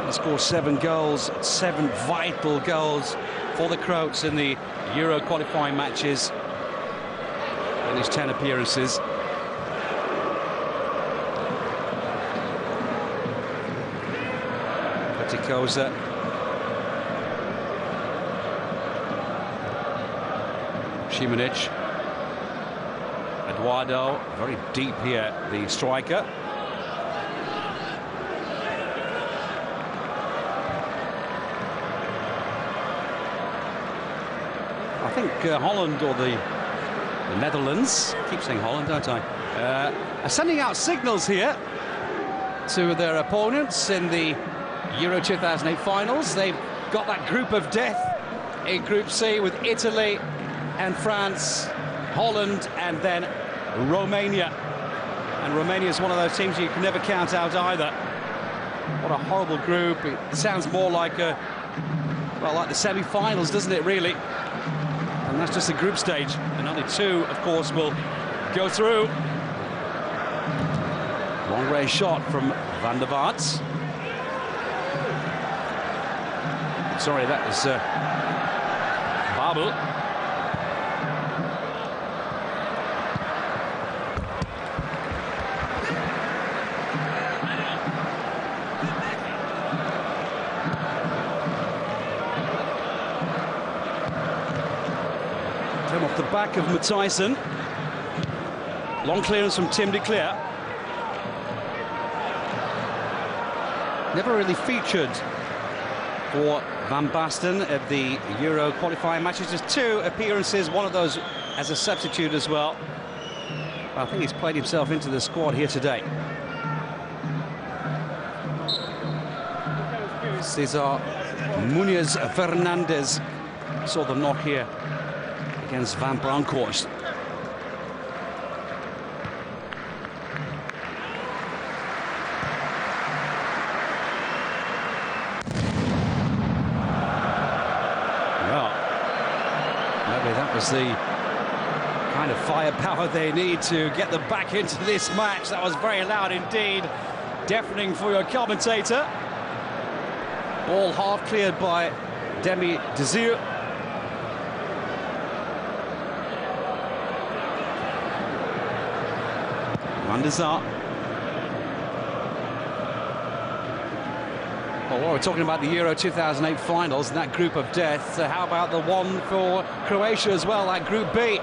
A: He scored 7 goals, 7 vital goals for the Croats in the Euro qualifying matches in his 10 appearances. Pretikoza. Šimanić, Eduardo, very deep here, the striker. I think Holland or the Netherlands, I keep saying Holland, don't I, are sending out signals here to their opponents in the Euro 2008 finals. They've got that group of death in Group C with Italy and France, Holland and then Romania. And Romania is one of those teams you can never count out either. What a horrible group. It sounds more like like the semi-finals, doesn't it, really? And that's just the group stage. And only two, of course, will go through. Long-range shot from Van der Vaart. Sorry, that was Babel. Came off the back of Matthijssen. Long clearance from Tim de Cleer. Never really featured for Van Basten at the Euro qualifying matches. Just 2 appearances, one of those as a substitute as well. I think he's played himself into the squad here today. Cesar Munoz Fernandez saw the knock here against Van Bronckhorst. That was the kind of firepower they need to get them back into this match. That was very loud indeed, deafening for your commentator. Ball half cleared by Demi Desir. Van der Sar. Well, while we're talking about the Euro 2008 finals and that group of death, how about the one for Croatia as well, that Group B,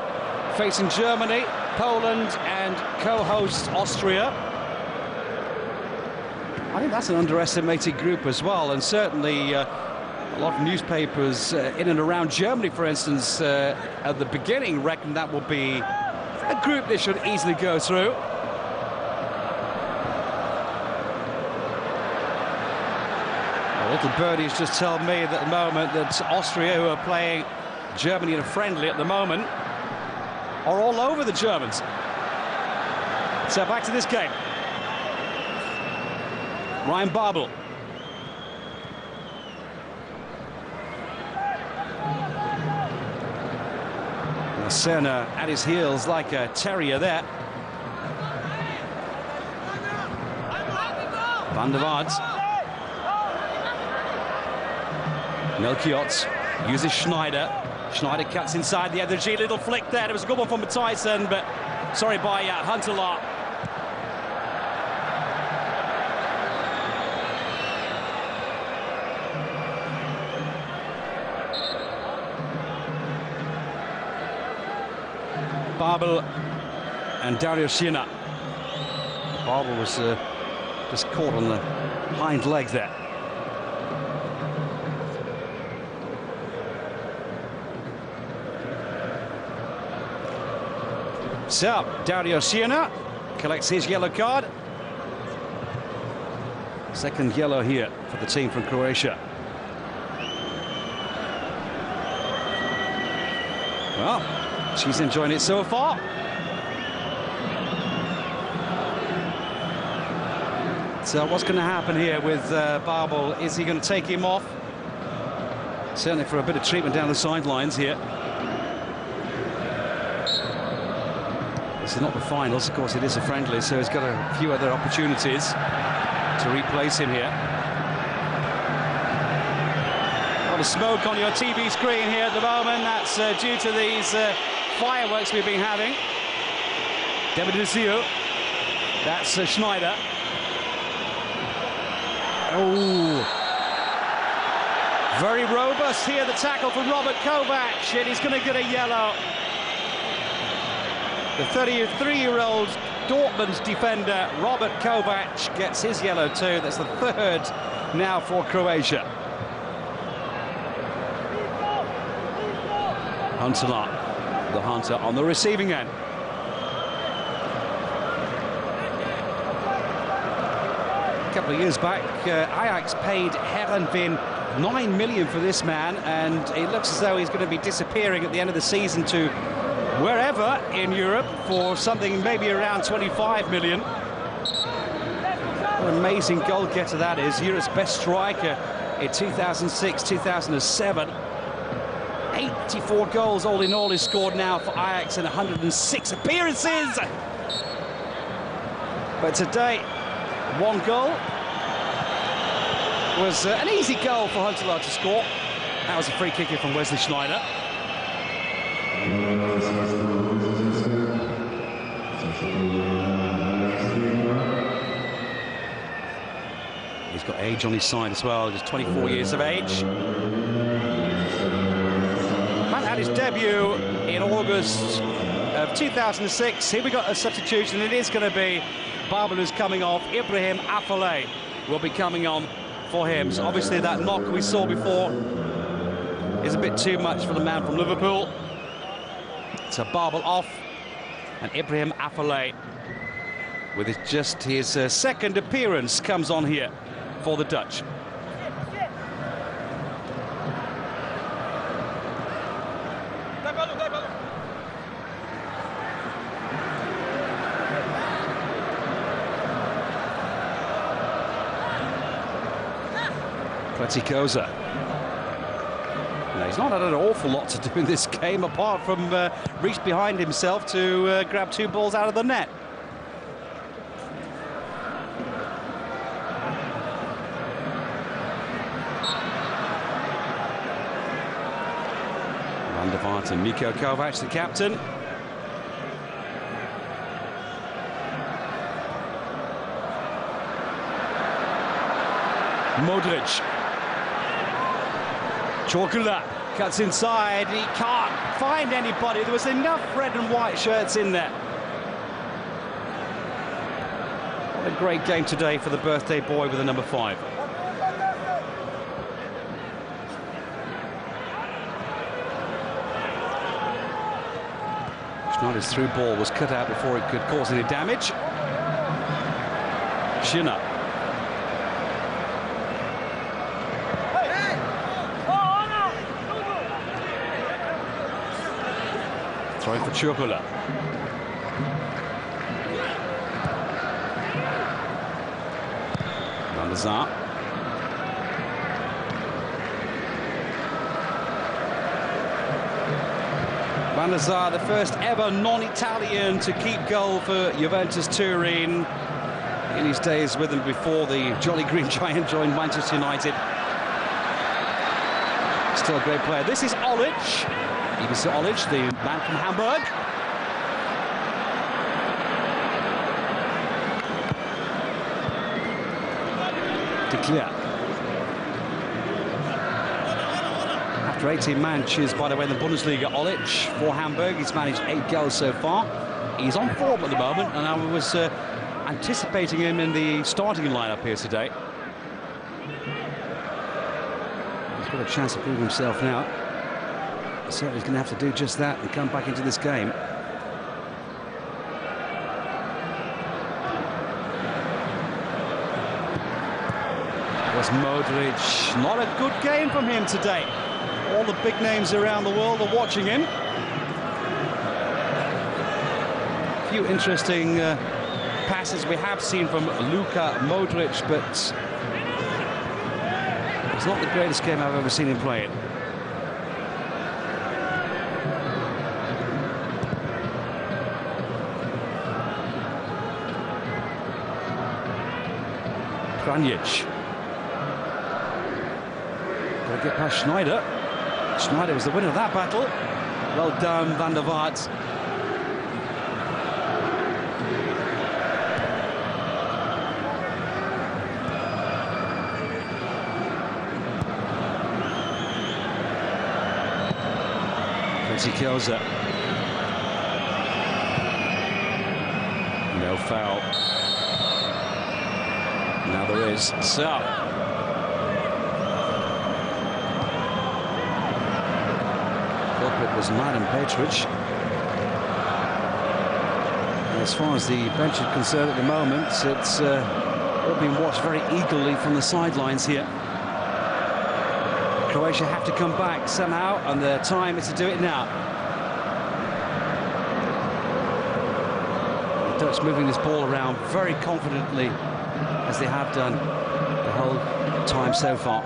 A: facing Germany, Poland and co-host Austria. I think that's an underestimated group as well, and certainly a lot of newspapers in and around Germany, for instance, at the beginning reckoned that will be a group they should easily go through. Little birdies just tell me that at the moment that Austria, who are playing Germany in a friendly at the moment, are all over the Germans. So back to this game. Ryan Babel. Serna at his heels like a terrier there. Van der Vaart. Melchiot uses Schneider. Schneider cuts inside the edge. Little flick there. It was a good one from Matthijssen, but sorry by Huntelaar. Babel and Dario Siena. Babel was just caught on the hind legs there. So, Dario Siena collects his yellow card. Second yellow here for the team from Croatia. Well, she's enjoying it so far. So what's going to happen here with Babel? Is he going to take him off? Certainly for a bit of treatment down the sidelines here. This is not the finals, of course it is a friendly, so he's got a few other opportunities to replace him here. A lot of smoke on your TV screen here at the moment. That's due to these fireworks we've been having. David Desio. That's Schneider. Oh, very robust here, the tackle from Robert Kovac, and he's going to get a yellow. The 33-year-old Dortmund defender Robert Kovac gets his yellow too. That's the third now for Croatia. Huntelaar, the Hunter on the receiving end. A couple of years back, Ajax paid Herenveen 9 million for this man, and it looks as though he's going to be disappearing at the end of the season to wherever in Europe for something maybe around 25 million. What an amazing goal getter that is. Europe's best striker in 2006, 2007. 84 goals all in all is scored now for Ajax in 106 appearances. But today, one goal was an easy goal for Huntelaar to score. That was a free kick from Wesley Sneijder. He's got age on his side as well, just 24 years of age. Man had his debut in August of 2006. Here we got a substitution. It is going to be Babalou's coming off. Ibrahim Afellay will be coming on for him. So obviously that knock we saw before is a bit too much for the man from Liverpool. So Babel off, and Ibrahim Afellay, with just his second appearance, comes on here for the Dutch. Platikoza. Now, he's not had an awful lot to do in this game, apart from reach behind himself to grab two balls out of the net. Van der Vaart and Niko Kovac, the captain. Modric. Čorkula cuts inside. He can't find anybody. There was enough red and white shirts in there. What a great game today for the birthday boy with the number 5. Schneider's through ball was cut out before it could cause any damage. Schöner. Throwing for Čorkula. Van der Sar. Van der Sar, the first ever non-Italian to keep goal for Juventus Turin in his days with them before the Jolly Green Giant joined Manchester United. Still a great player. This is Olic. Ivica Olic, the man from Hamburg. De Cleer. After 18 matches, by the way, in the Bundesliga, Olic for Hamburg, he's managed 8 goals so far. He's on form at the moment, and I was anticipating him in the starting lineup here today. He's got a chance to prove himself now. So he's going to have to do just that and come back into this game. Was Modric. Not a good game from him today. All the big names around the world are watching him. A few interesting passes we have seen from Luka Modric, but it's not the greatest game I've ever seen him play it. Kranjic. Got to get past Sneijder. Sneijder was the winner of that battle. Well done, Van der Vaart. Platikoza. No foul. Now there is. So. Culprit was Mladen Petric. As far as the bench is concerned at the moment, it's all being watched very eagerly from the sidelines here. Croatia have to come back somehow, and the time is to do it now. The Dutch moving this ball around very confidently, as they have done the whole time so far.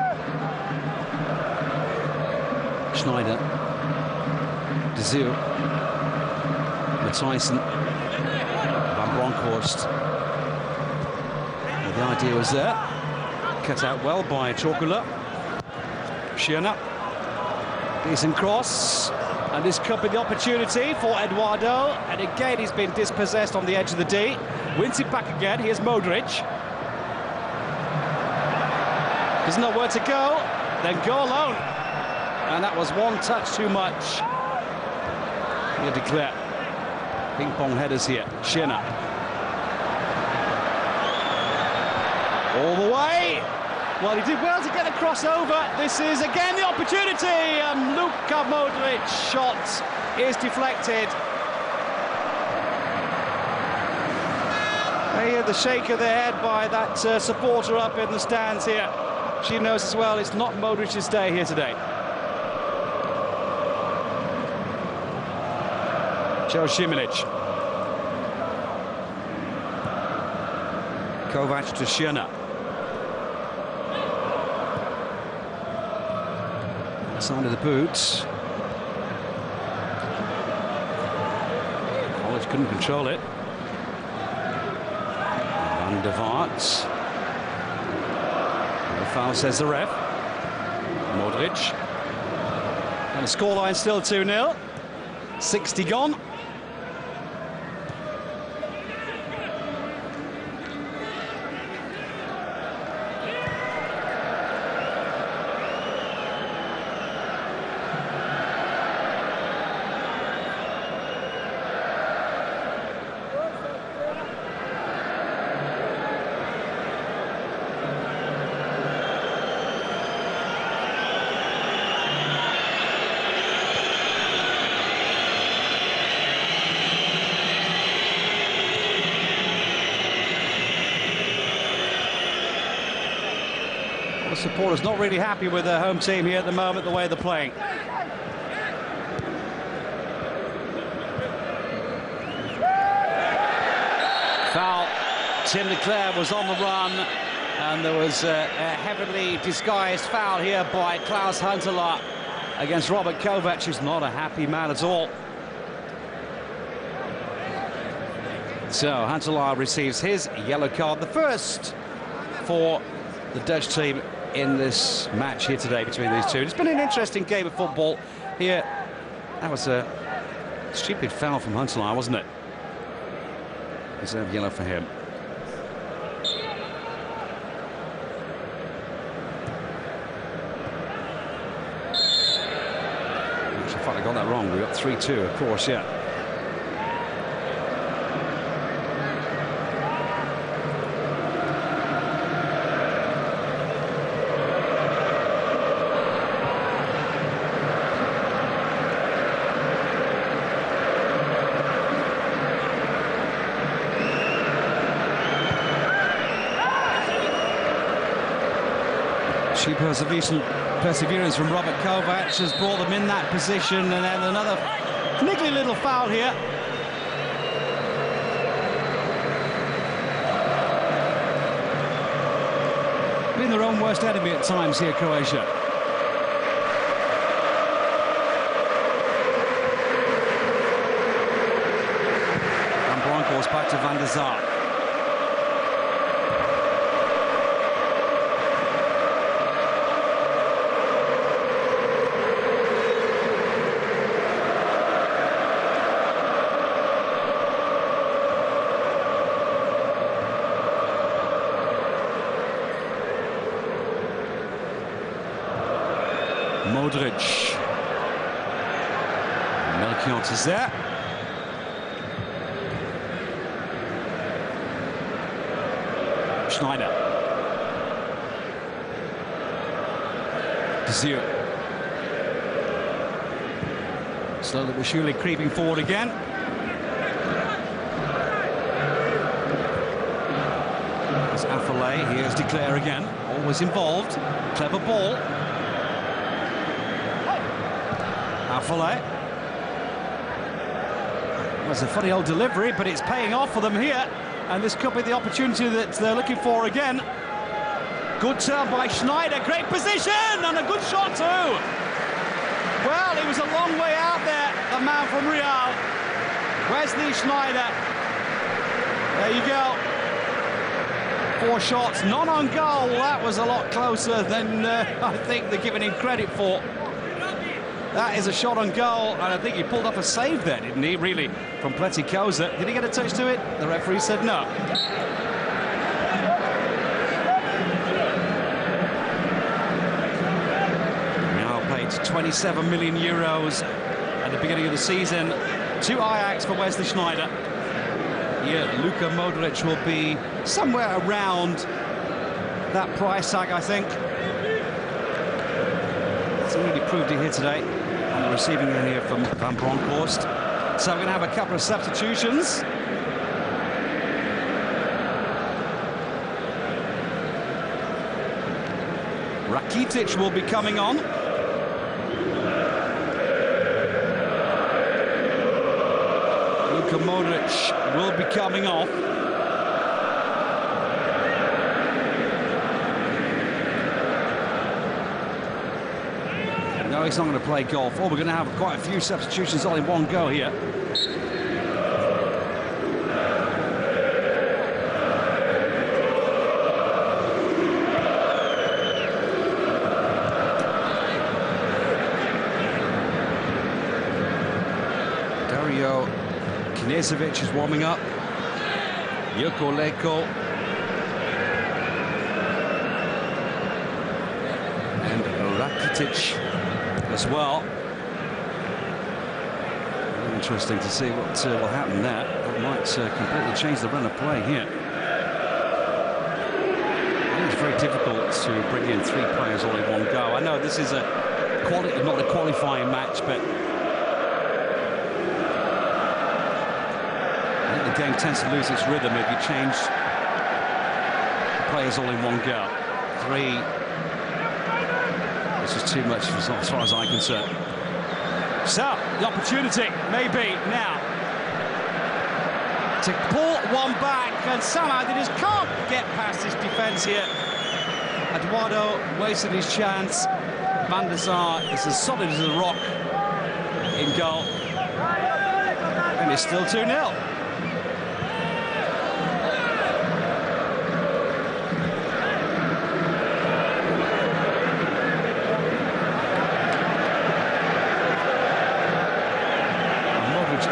A: Schneider, De Zeeuw, Matthijssen, Van Bronckhorst. Well, the idea was there. Cut out well by Chokula. Schöner. Decent cross. And this could be the opportunity for Eduardo. And again, he's been dispossessed on the edge of the D. Wins it back again. Here's Modric. Doesn't know where to go. Then go alone. And that was one touch too much. Here declare. Ping pong headers here. Schöner. All the way. Well, he did well to get a crossover. This is again the opportunity. Luka Modric's shot is deflected. They hear the shake of their head by that supporter up in the stands here. She knows as well it's not Modric's day here today. Joe Šiminić. Kovac to Schöner. Side of the boot. Holland couldn't control it. Van der Vaart. The foul, says the ref. Modric. And the scoreline still 2-0. 60 gone. The supporters not really happy with their home team here at the moment, the way they're playing. Foul. Tim Leclerc was on the run, and there was a heavily disguised foul here by Klaus Huntelaar against Robert Kovac, who's not a happy man at all. So Huntelaar receives his yellow card, the first for the Dutch team in this match here today between these two. It's been an interesting game of football here. That was a stupid foul from Huntelaar, wasn't it? Deserved yellow for him. Actually, I thought I got that wrong. We got 3-2, of course, yeah. Perseverance from Robert Kovac has brought them in that position, and then another niggly little foul here. Been their own worst enemy at times here, Croatia. Van Bronckhorst back to Van der Sar. Modric. Melchiot is there. Schneider. Desir. Slowly but surely creeping forward again. There's Affalay. Here's Declare again. Always involved. Clever ball. Affalay. That's a funny old delivery, but it's paying off for them here. And this could be the opportunity that they're looking for again. Good turn by Schneider. Great position and a good shot too. Well, he was a long way out there, the man from Real. Wesley Schneider. There you go. 4 shots, none on goal. That was a lot closer than I think they're giving him credit for. That is a shot on goal, and I think he pulled off a save there, didn't he, really, from Pletickoza. Did he get a touch to it? The referee said no. Real paid 27 million euros at the beginning of the season to Ajax for Wesley Schneider. Yeah, Luka Modric will be somewhere around that price tag, I think. Hasn't really proved it here today on the receiving end here from Van Bronckhorst. So we're going to have a couple of substitutions. Rakitic will be coming on. Luka Modric will be coming off. No, he's not going to play golf. Oh, we're going to have quite a few substitutions all in one go here. Dario Knežević is warming up. Joko Leko. And Rakitic as well. Interesting to see what will happen there. That might completely change the run of play here. I think it's very difficult to bring in 3 players all in one go. I know this is not a qualifying match, but I think the game tends to lose its rhythm if you change players all in one go. 3. This is too much as far as I'm concerned. So, the opportunity, maybe, now. To pull one back, and somehow they just can't get past this defence here. Eduardo wasted his chance. Van der Sar is as solid as a rock in goal. And it's still 2-0.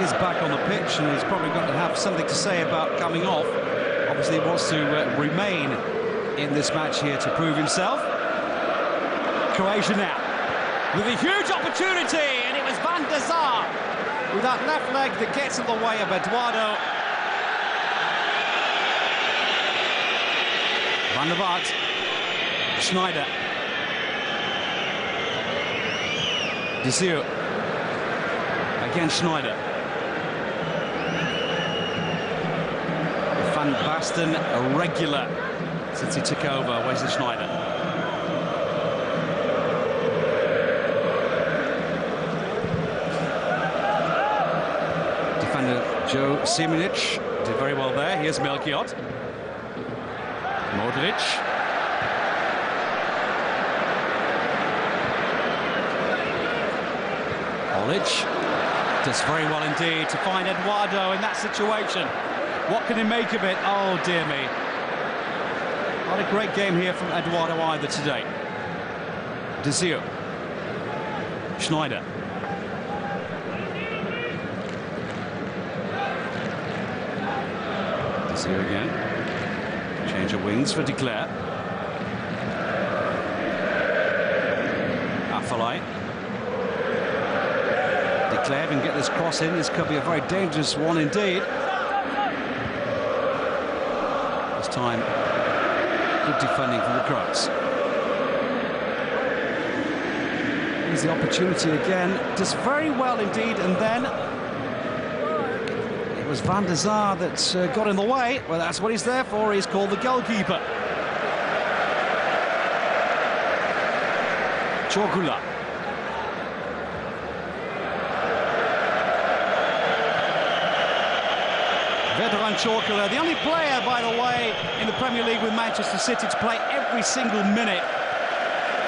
A: Is back on the pitch, and he's probably got to have something to say about coming off. Obviously, he wants to remain in this match here to prove himself. Croatia now with a huge opportunity, and it was Van der Sar with that left leg that gets in the way of Eduardo. Van der Vaart, Schneider, Desir, again Schneider. Van Basten, a regular since he took over. Wesley Schneider. Defender Joe Simonic did very well there. Here's Melchiot. Modric. Olic does very well indeed to find Eduardo in that situation. What can he make of it? Oh, dear me. Not a great game here from Eduardo either today. Desir. Schneider. Desir again. Change of wings for Declare. Affalay. Declare can get this cross in. This could be a very dangerous one indeed. Time Good defending from the Croats. Here's the opportunity again. Does very well indeed, and then it was Van der Sar that got in the way. Well, that's what he's there for. He's called the goalkeeper. Çorkula. Vedran Çorkula, the only player, by the way, in the Premier League with Manchester City to play every single minute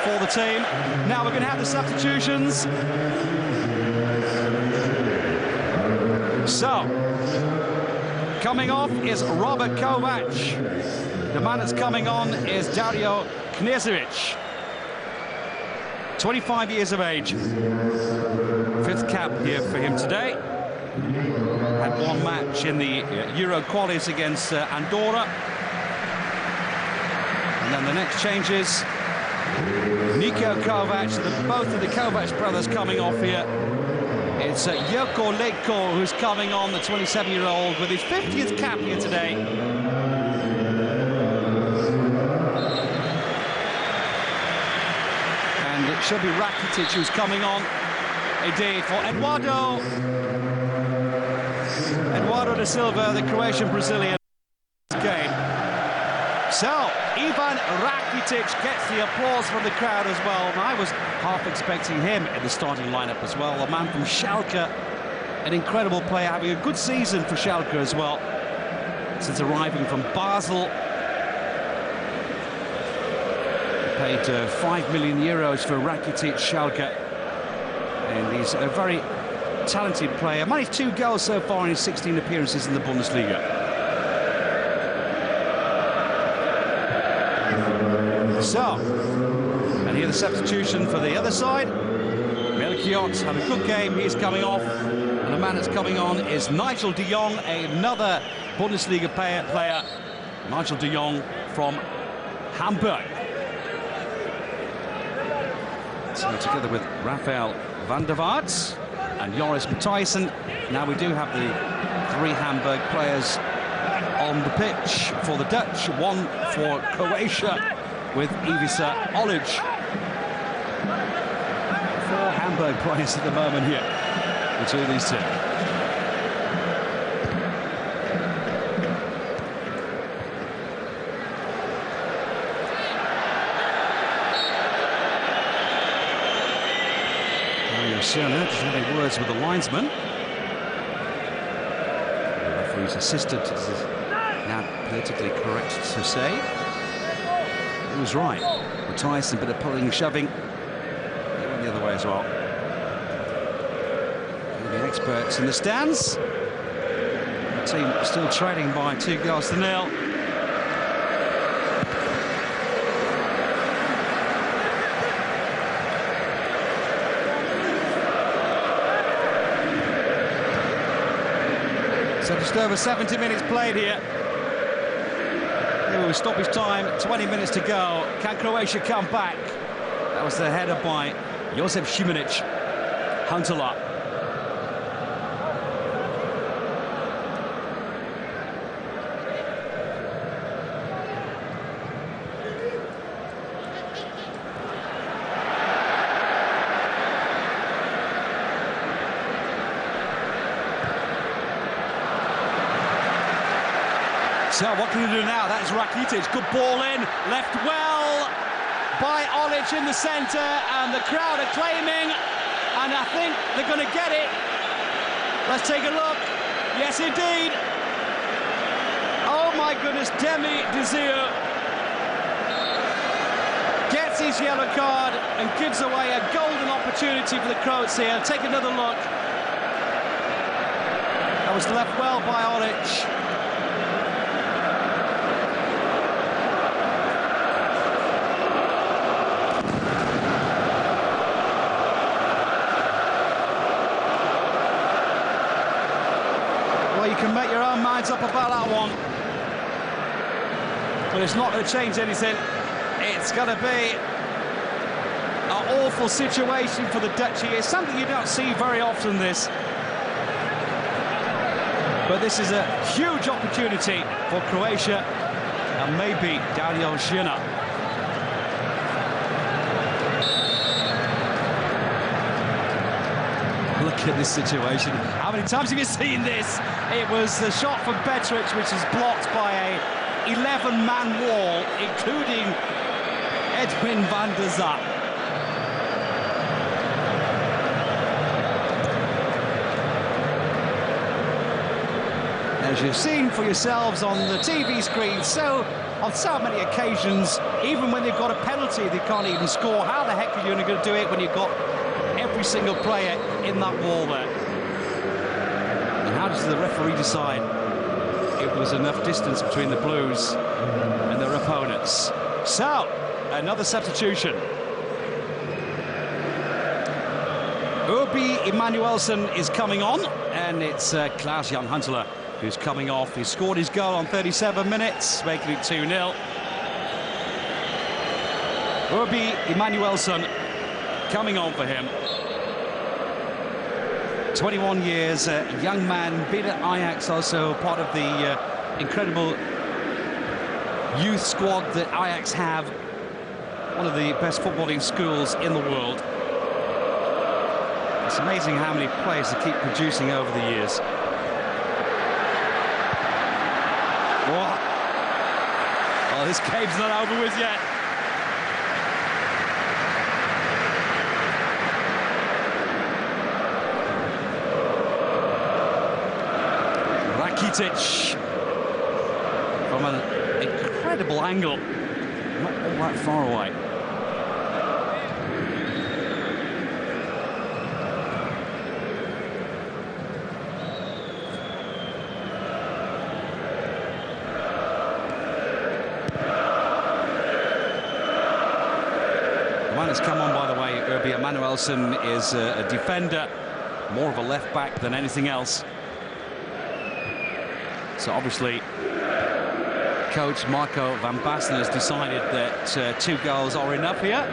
A: for the team. Now we're going to have the substitutions. So, coming off is Robert Kovac. The man that's coming on is Dario Knežević. 25 years of age. 5th cap here for him today. Had one match in the Euro qualies against Andorra. And then the next changes. Niko Kovac, both of the Kovac brothers coming off here. It's Joko Leko who's coming on, the 27-year-old, with his 50th cap here today. And it should be Rakitic who's coming on, indeed, for Eduardo da Silva, the Croatian-Brazilian game. So, Ivan Rakitic gets the applause from the crowd as well. And I was half expecting him in the starting lineup as well. A man from Schalke, an incredible player, having a good season for Schalke as well, since arriving from Basel. Paid 5 million euros for Rakitic Schalke. And he's a very talented player. Managed 2 goals so far in his 16 appearances in the Bundesliga. So, and here the substitution for the other side. Melchiot had a good game, he's coming off. And the man that's coming on is Nigel de Jong, another Bundesliga player. Nigel de Jong from Hamburg. So together with Rafael van der Vaart and Joris Matthijssen, now we do have the 3 Hamburg players on the pitch for the Dutch, 1 for Croatia with Ivica Olic. 4 Hamburg players at the moment here between these two. Serna just having words with the linesman. The referee's assistant is now politically correct to say. He was right. Matthijssen, bit of pulling and shoving. He went the other way as well. The experts in the stands. The team still trailing by 2 goals to 0. So just over 70 minutes played here. With stoppage time, 20 minutes to go. Can Croatia come back? That was the header by Josip Šimanić. Huntelaar. So what can he do now? That's Rakitic. Good ball in, left well by Olic in the centre, and the crowd are claiming, and I think they're going to get it. Let's take a look. Yes, indeed. Oh my goodness, Demi Desir gets his yellow card and gives away a golden opportunity for the Croats here. Take another look. That was left well by Olic. You can make your own minds up about that one, but it's not going to change anything. It's going to be an awful situation for the Dutch here. It's something you don't see very often, this, but this is a huge opportunity for Croatia and maybe Daniel Schiner. Look at this situation. How many times have you seen this? It was the shot from Petric, which is blocked by a 11-man wall, including Edwin van der Zat. As you've seen for yourselves on the TV screen, on so many occasions, even when they've got a penalty, they can't even score. How the heck are you going to do it when you've got every single player in that wall there? And how does the referee decide it was enough distance between the Blues and their opponents? So, another substitution. Urbi Emanuelson is coming on, and it's Klaas-Jan Huntelaar who's coming off. He scored his goal on 37 minutes, making it 2-0. Urbi Emanuelson coming on for him. 21 years, young man, been at Ajax, also part of the incredible youth squad that Ajax have. One of the best footballing schools in the world. It's amazing how many players they keep producing over the years. Oh, this game's not over with yet. Rakitic from an incredible angle, not all that far away. Has come on, by the way. Urbi Emanuelson is a defender, more of a left back than anything else. So obviously coach Marco van Basten has decided that 2 goals are enough here.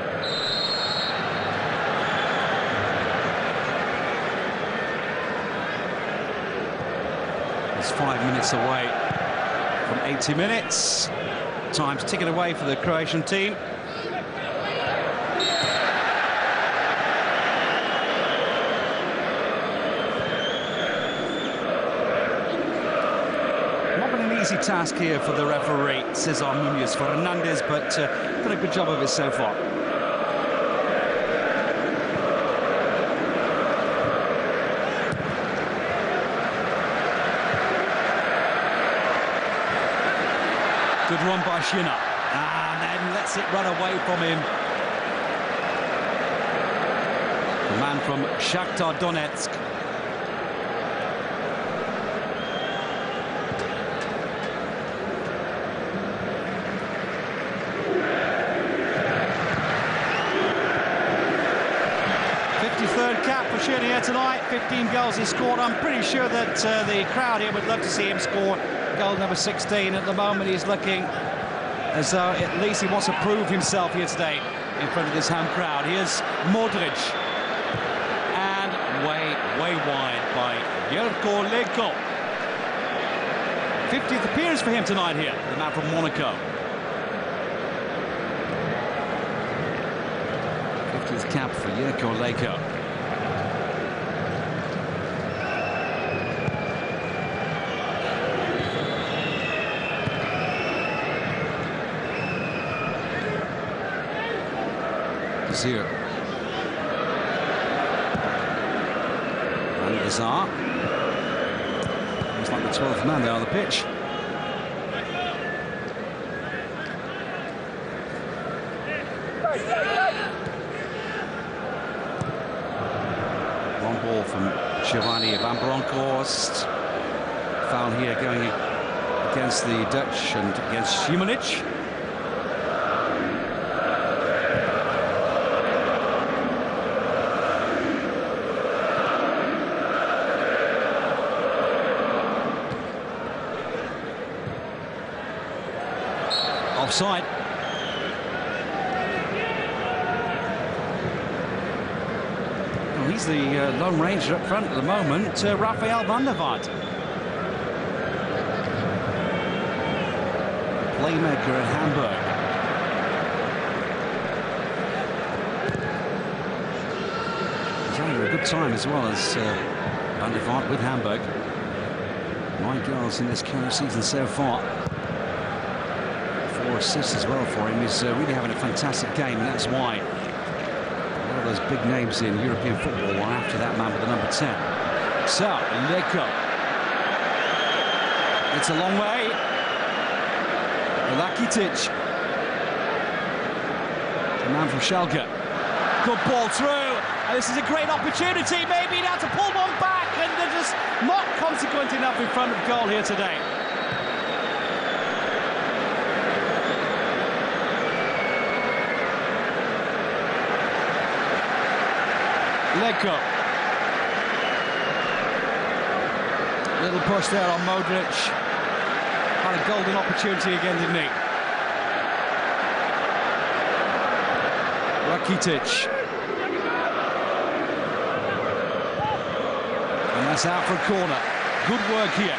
A: It's 5 minutes away from 80 minutes. Time's ticking away for the Croatian team. Easy task here for the referee, Cesar Munoz Fernandez, but done a good job of it so far. Good run by Schiner, and then lets it run away from him. The man from Shakhtar Donetsk. Third cap for Schiner here tonight. 15 goals he scored. I'm pretty sure that the crowd here would love to see him score goal number 16. At the moment, he's looking as though at least he wants to prove himself here today in front of this home crowd. Here's Modric, and way wide by Jelko Leko. 50th appearance for him tonight here, the man from Monaco. 50th cap for Jelko Leko. Here. And Azar. He's like the 12th man there on the pitch. Long ball from Giovanni Van Bronckhorst. Foul here going against the Dutch and against Šimanić. Offside. Well, he's the Lone Ranger up front at the moment, Rafael van der Vaart. playmaker at Hamburg. He's having a good time as well as Van der Vaart with Hamburg. 9 goals in this current season so far. 4 assists as well for him. He's really having a fantastic game, and that's why a lot of those big names in European football are after that man with the number 10. So, Leko. It's a long way. Rakitic. The man from Schalke. Good ball through. And this is a great opportunity. Maybe now to pull one back, and they're just not consequent enough in front of goal here today. Leko. Little push there on Modric. Had a golden opportunity again, didn't he? Rakitic. And that's out for a corner. Good work here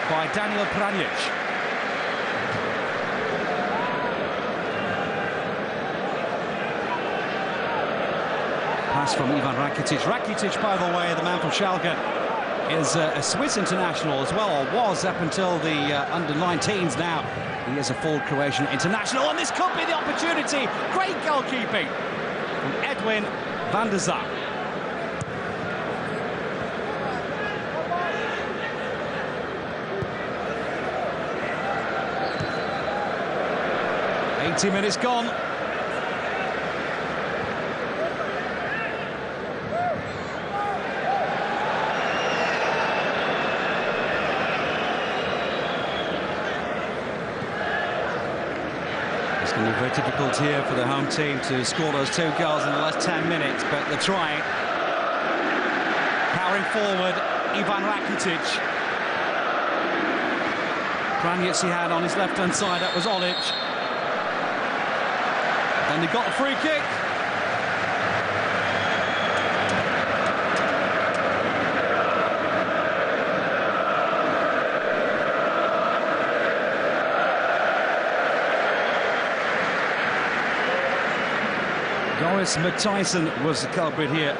A: by Daniel Pranjic. Pass from Ivan Rakitic. Rakitic, by the way, the man from Schalke, is a Swiss international as well, or was up until the under-19s. Now he is a full Croatian international, and this could be the opportunity. Great goalkeeping from Edwin van der Sar. "80 minutes gone." It's going to be very difficult here for the home team to score those 2 goals in the last 10 minutes, but they're trying. Powering forward, Ivan Rakitic. Pranjic he had on his left-hand side, that was Olic. And they got a free kick. Joris Matthijssen was the culprit here.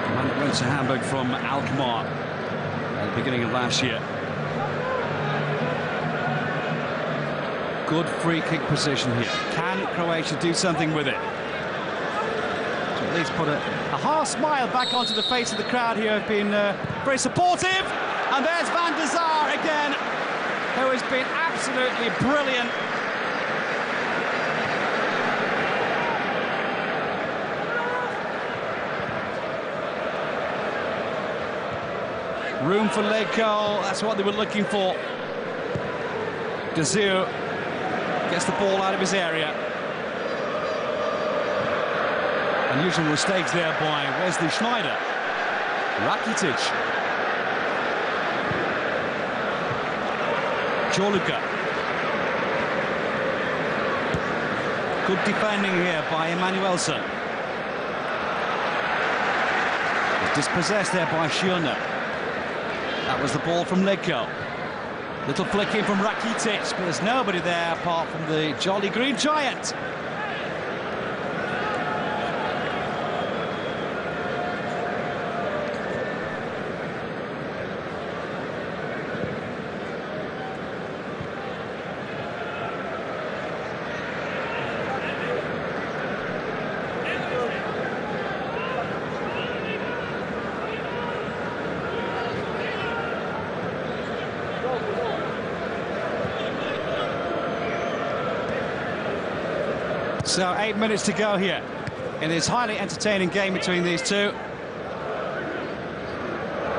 A: The man that went to Hamburg from Alkmaar at the beginning of last year. Good free kick position here. Can Croatia do something with it? To at least put a half smile back onto the face of the crowd here, have been very supportive. And there's Van der Sar again, who has been absolutely brilliant. Room for Leko, that's what they were looking for. Gazoo gets the ball out of his area. Unusual mistakes there by Wesley Sneijder. Rakitic. Choluka. Good defending here by Emanuelson. It's dispossessed there by Schürrle. That was the ball from Leko. Little flick in from Rakitic, but there's nobody there apart from the Jolly Green Giant. So 8 minutes to go here in this highly entertaining game between these two.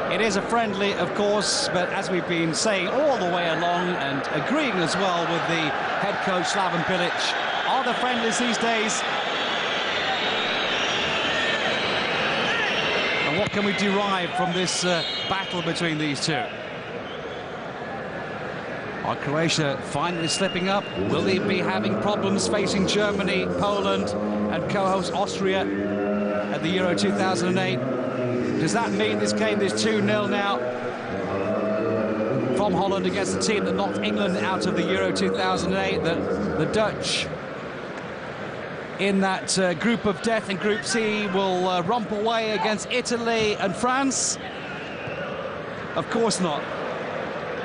A: It is a friendly, of course, but as we've been saying all the way along and agreeing as well with the head coach Slaven Bilic, are the friendlies these days? And what can we derive from this battle between these two? Are Croatia finally slipping up? Will they be having problems facing Germany, Poland and co-host Austria at the Euro 2008? Does that mean this game is 2-0 now from Holland against the team that knocked England out of the Euro 2008? The Dutch, in that group of death in Group C, will romp away against Italy and France? Of course not.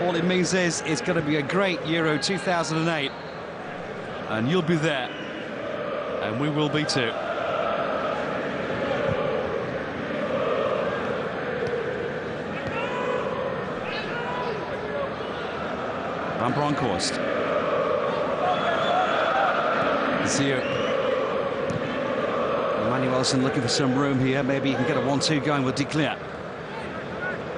A: All it means is it's going to be a great Euro 2008, and you'll be there, and we will be too. Van Bronckhorst. Zio. Manuelson looking for some room here. Maybe he can get a 1-2 going with De Cleer.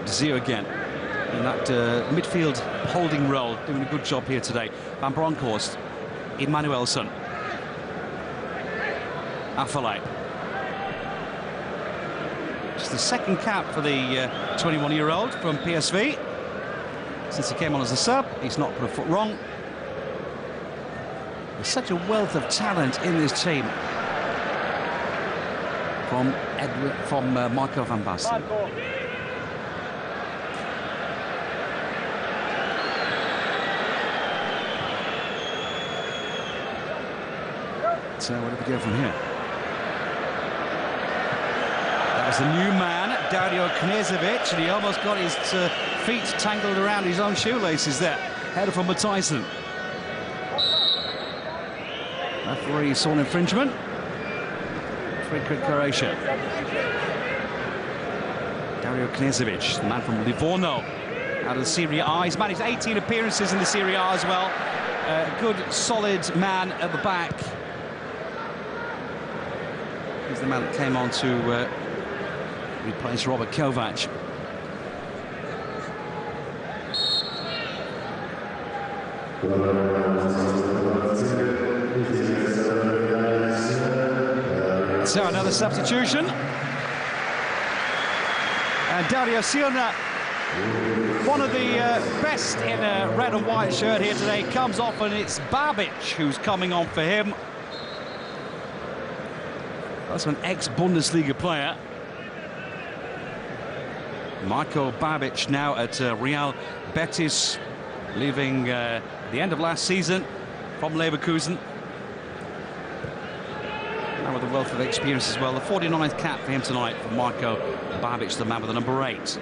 A: Zio again in that midfield holding role, doing a good job here today. Van Bronckhorst, Manuelson, Afellay. Just the second cap for the 21-year-old from PSV. Since he came on as a sub, he's not put a foot wrong. There's such a wealth of talent in this team. From Marco van Basten. So what do we go from here? That was the new man, Dario Knežević, and he almost got his feet tangled around his own shoelaces there. Header from Matthijssen. Referee saw an infringement. Free kick Croatia. Dario Knežević, the man from Livorno, out of the Serie A. He's managed 18 appearances in the Serie A as well. A good, solid man at the back. He's the man that came on to replace Robert Kovac. So another substitution. And Dario Sierra, one of the best in a red and white shirt here today, comes off, and it's Babic who's coming on for him. That's an ex-Bundesliga player. Marko Babic now at Real Betis, leaving the end of last season from Leverkusen. Now with a wealth of experience as well. The 49th cap for him tonight for Marko Babic, the man with the number 8.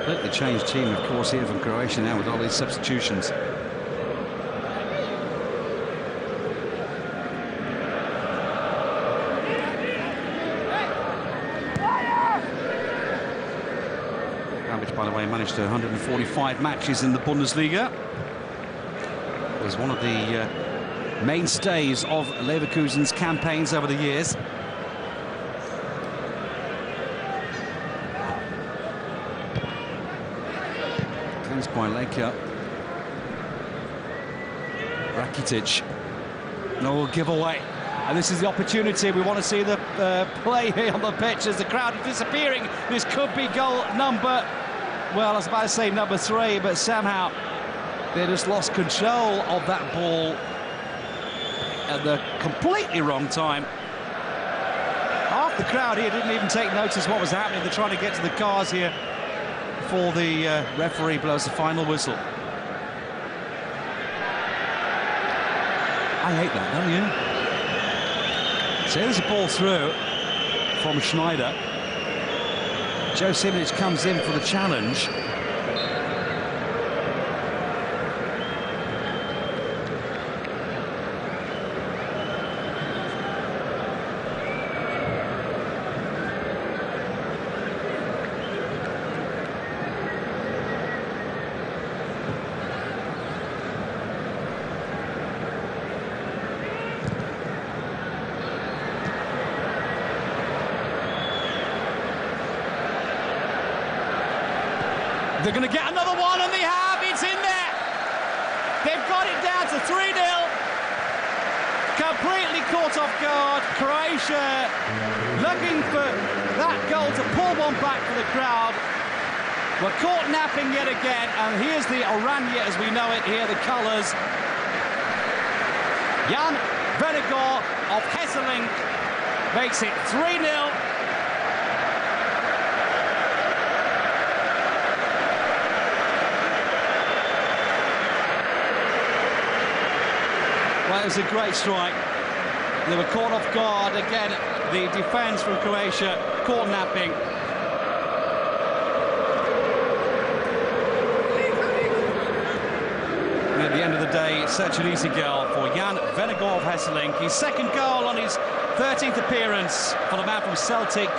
A: Completely changed team, of course, here from Croatia now with all these substitutions. Babic, by the way, managed 145 matches in the Bundesliga. Was one of the mainstays of Leverkusen's campaigns over the years. By Leka. Rakitic. No giveaway. And this is the opportunity. We want to see the play here on the pitch as the crowd is disappearing. This could be goal number, well, I was about to say number 3, but somehow they just lost control of that ball at the completely wrong time. Half the crowd here didn't even take notice what was happening. They're trying to get to the cars here before the referee blows the final whistle. I hate that, don't you? So here's a ball through from Schneider. Joe Simic comes in for the challenge. They're going to get another one, and they have. It's in there. They've got it down to 3-0. Completely caught off guard. Croatia looking for that goal to pull one back for the crowd. We're caught napping yet again, and here's the Oranje as we know it here, the colours. Jan Vennegaard of Hesselink makes it 3-0. Well, it was a great strike. They were caught off guard. Again, the defence from Croatia caught napping. And at the end of the day, such an easy goal for Jan Vennegaard of Hesselink. His second goal on his 13th appearance for the man from Celtic.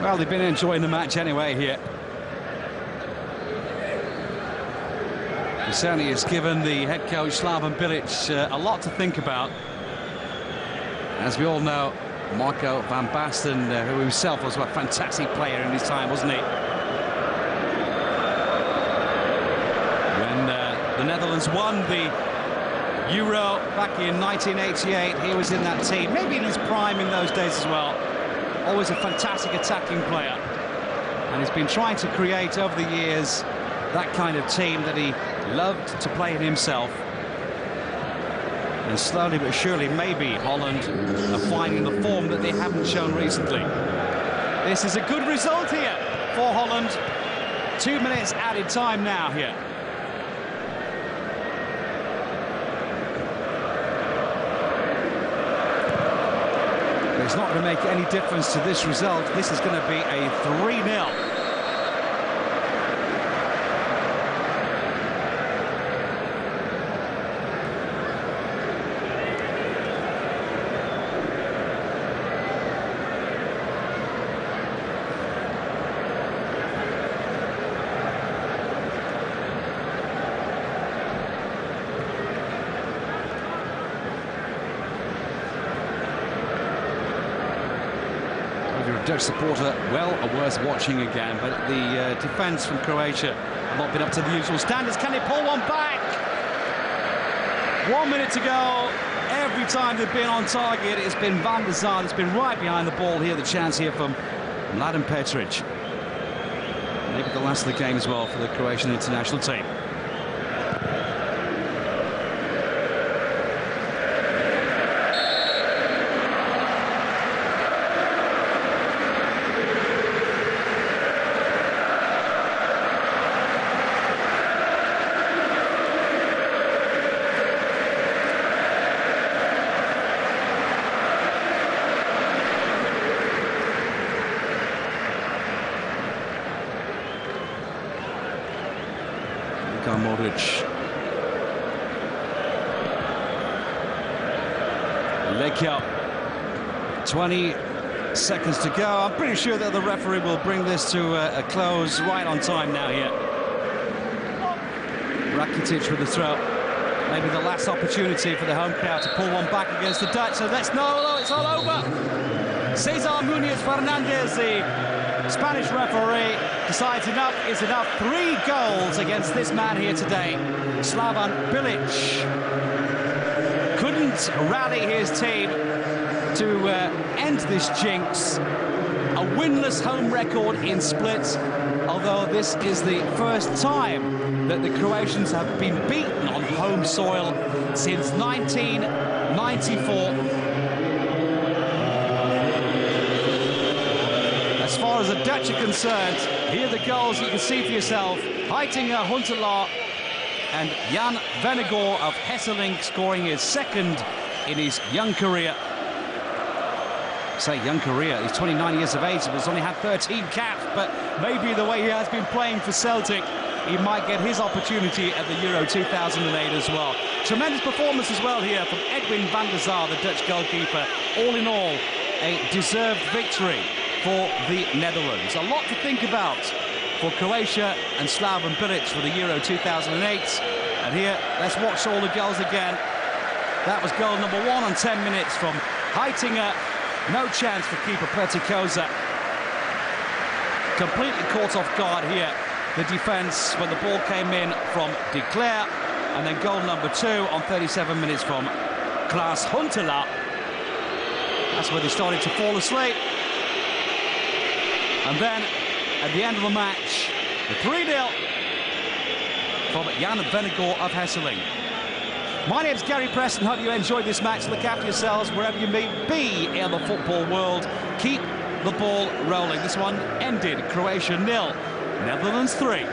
A: Well, they've been enjoying the match anyway here. He certainly has given the head coach Slaven Bilic a lot to think about. As we all know, Marco van Basten, who himself was a fantastic player in his time, wasn't he? When the Netherlands won the Euro back in 1988, he was in that team, maybe in his prime in those days as well. Always a fantastic attacking player, and he's been trying to create over the years that kind of team that he loved to play in himself. And slowly but surely, maybe Holland are finding the form that they haven't shown recently. This is a good result here for Holland. 2 minutes added time now here. It's not going to make any difference to this result. This is going to be a 3-0. Dutch supporter, well worth watching again, but the defence from Croatia have not been up to the usual standards. Can they pull one back? 1 minute to go. Every time they've been on target, it's been Van der Sar that's been right behind the ball here. The chance here from Mladen Petric. Maybe the last of the game as well for the Croatian international team. Lekia, 20 seconds to go. I'm pretty sure that the referee will bring this to a close right on time now here. Rakitic with the throw. Maybe the last opportunity for the home crowd to pull one back against the Dutch. So let's know, it's all over. Cesar Munoz Fernandez, the Spanish referee, decides enough is enough. 3 goals against this man here today. Slaven Bilic couldn't rally his team to end this jinx. A winless home record in Split, although this is the first time that the Croatians have been beaten on home soil since 1994. As far as the Dutch are concerned, here are the goals you can see for yourself. Heitinga, Huntelaar and Jan Vennegaard of Hesselink scoring his second in his young career. Say young career, he's 29 years of age, but has only had 13 caps, but maybe the way he has been playing for Celtic, he might get his opportunity at the Euro 2008 as well. Tremendous performance as well here from Edwin van der Sar, the Dutch goalkeeper. All in all, a deserved victory for the Netherlands. A lot to think about for Croatia and Slaven Bilic for the Euro 2008. And here, let's watch all the goals again. That was goal number 1 on 10 minutes from Heitinga. No chance for keeper Petikoza. completely caught off guard here, the defence, when the ball came in from De Cler, and then goal number 2 on 37 minutes from Klaas Huntelaar. That's where they started to fall asleep. And then, at the end of the match, the 3-0 from Jan Vennegoor of Hesseling. My name's Gary Preston. Hope you enjoyed this match. Look after yourselves wherever you may be in the football world. Keep the ball rolling. This one ended Croatia 0, Netherlands 3.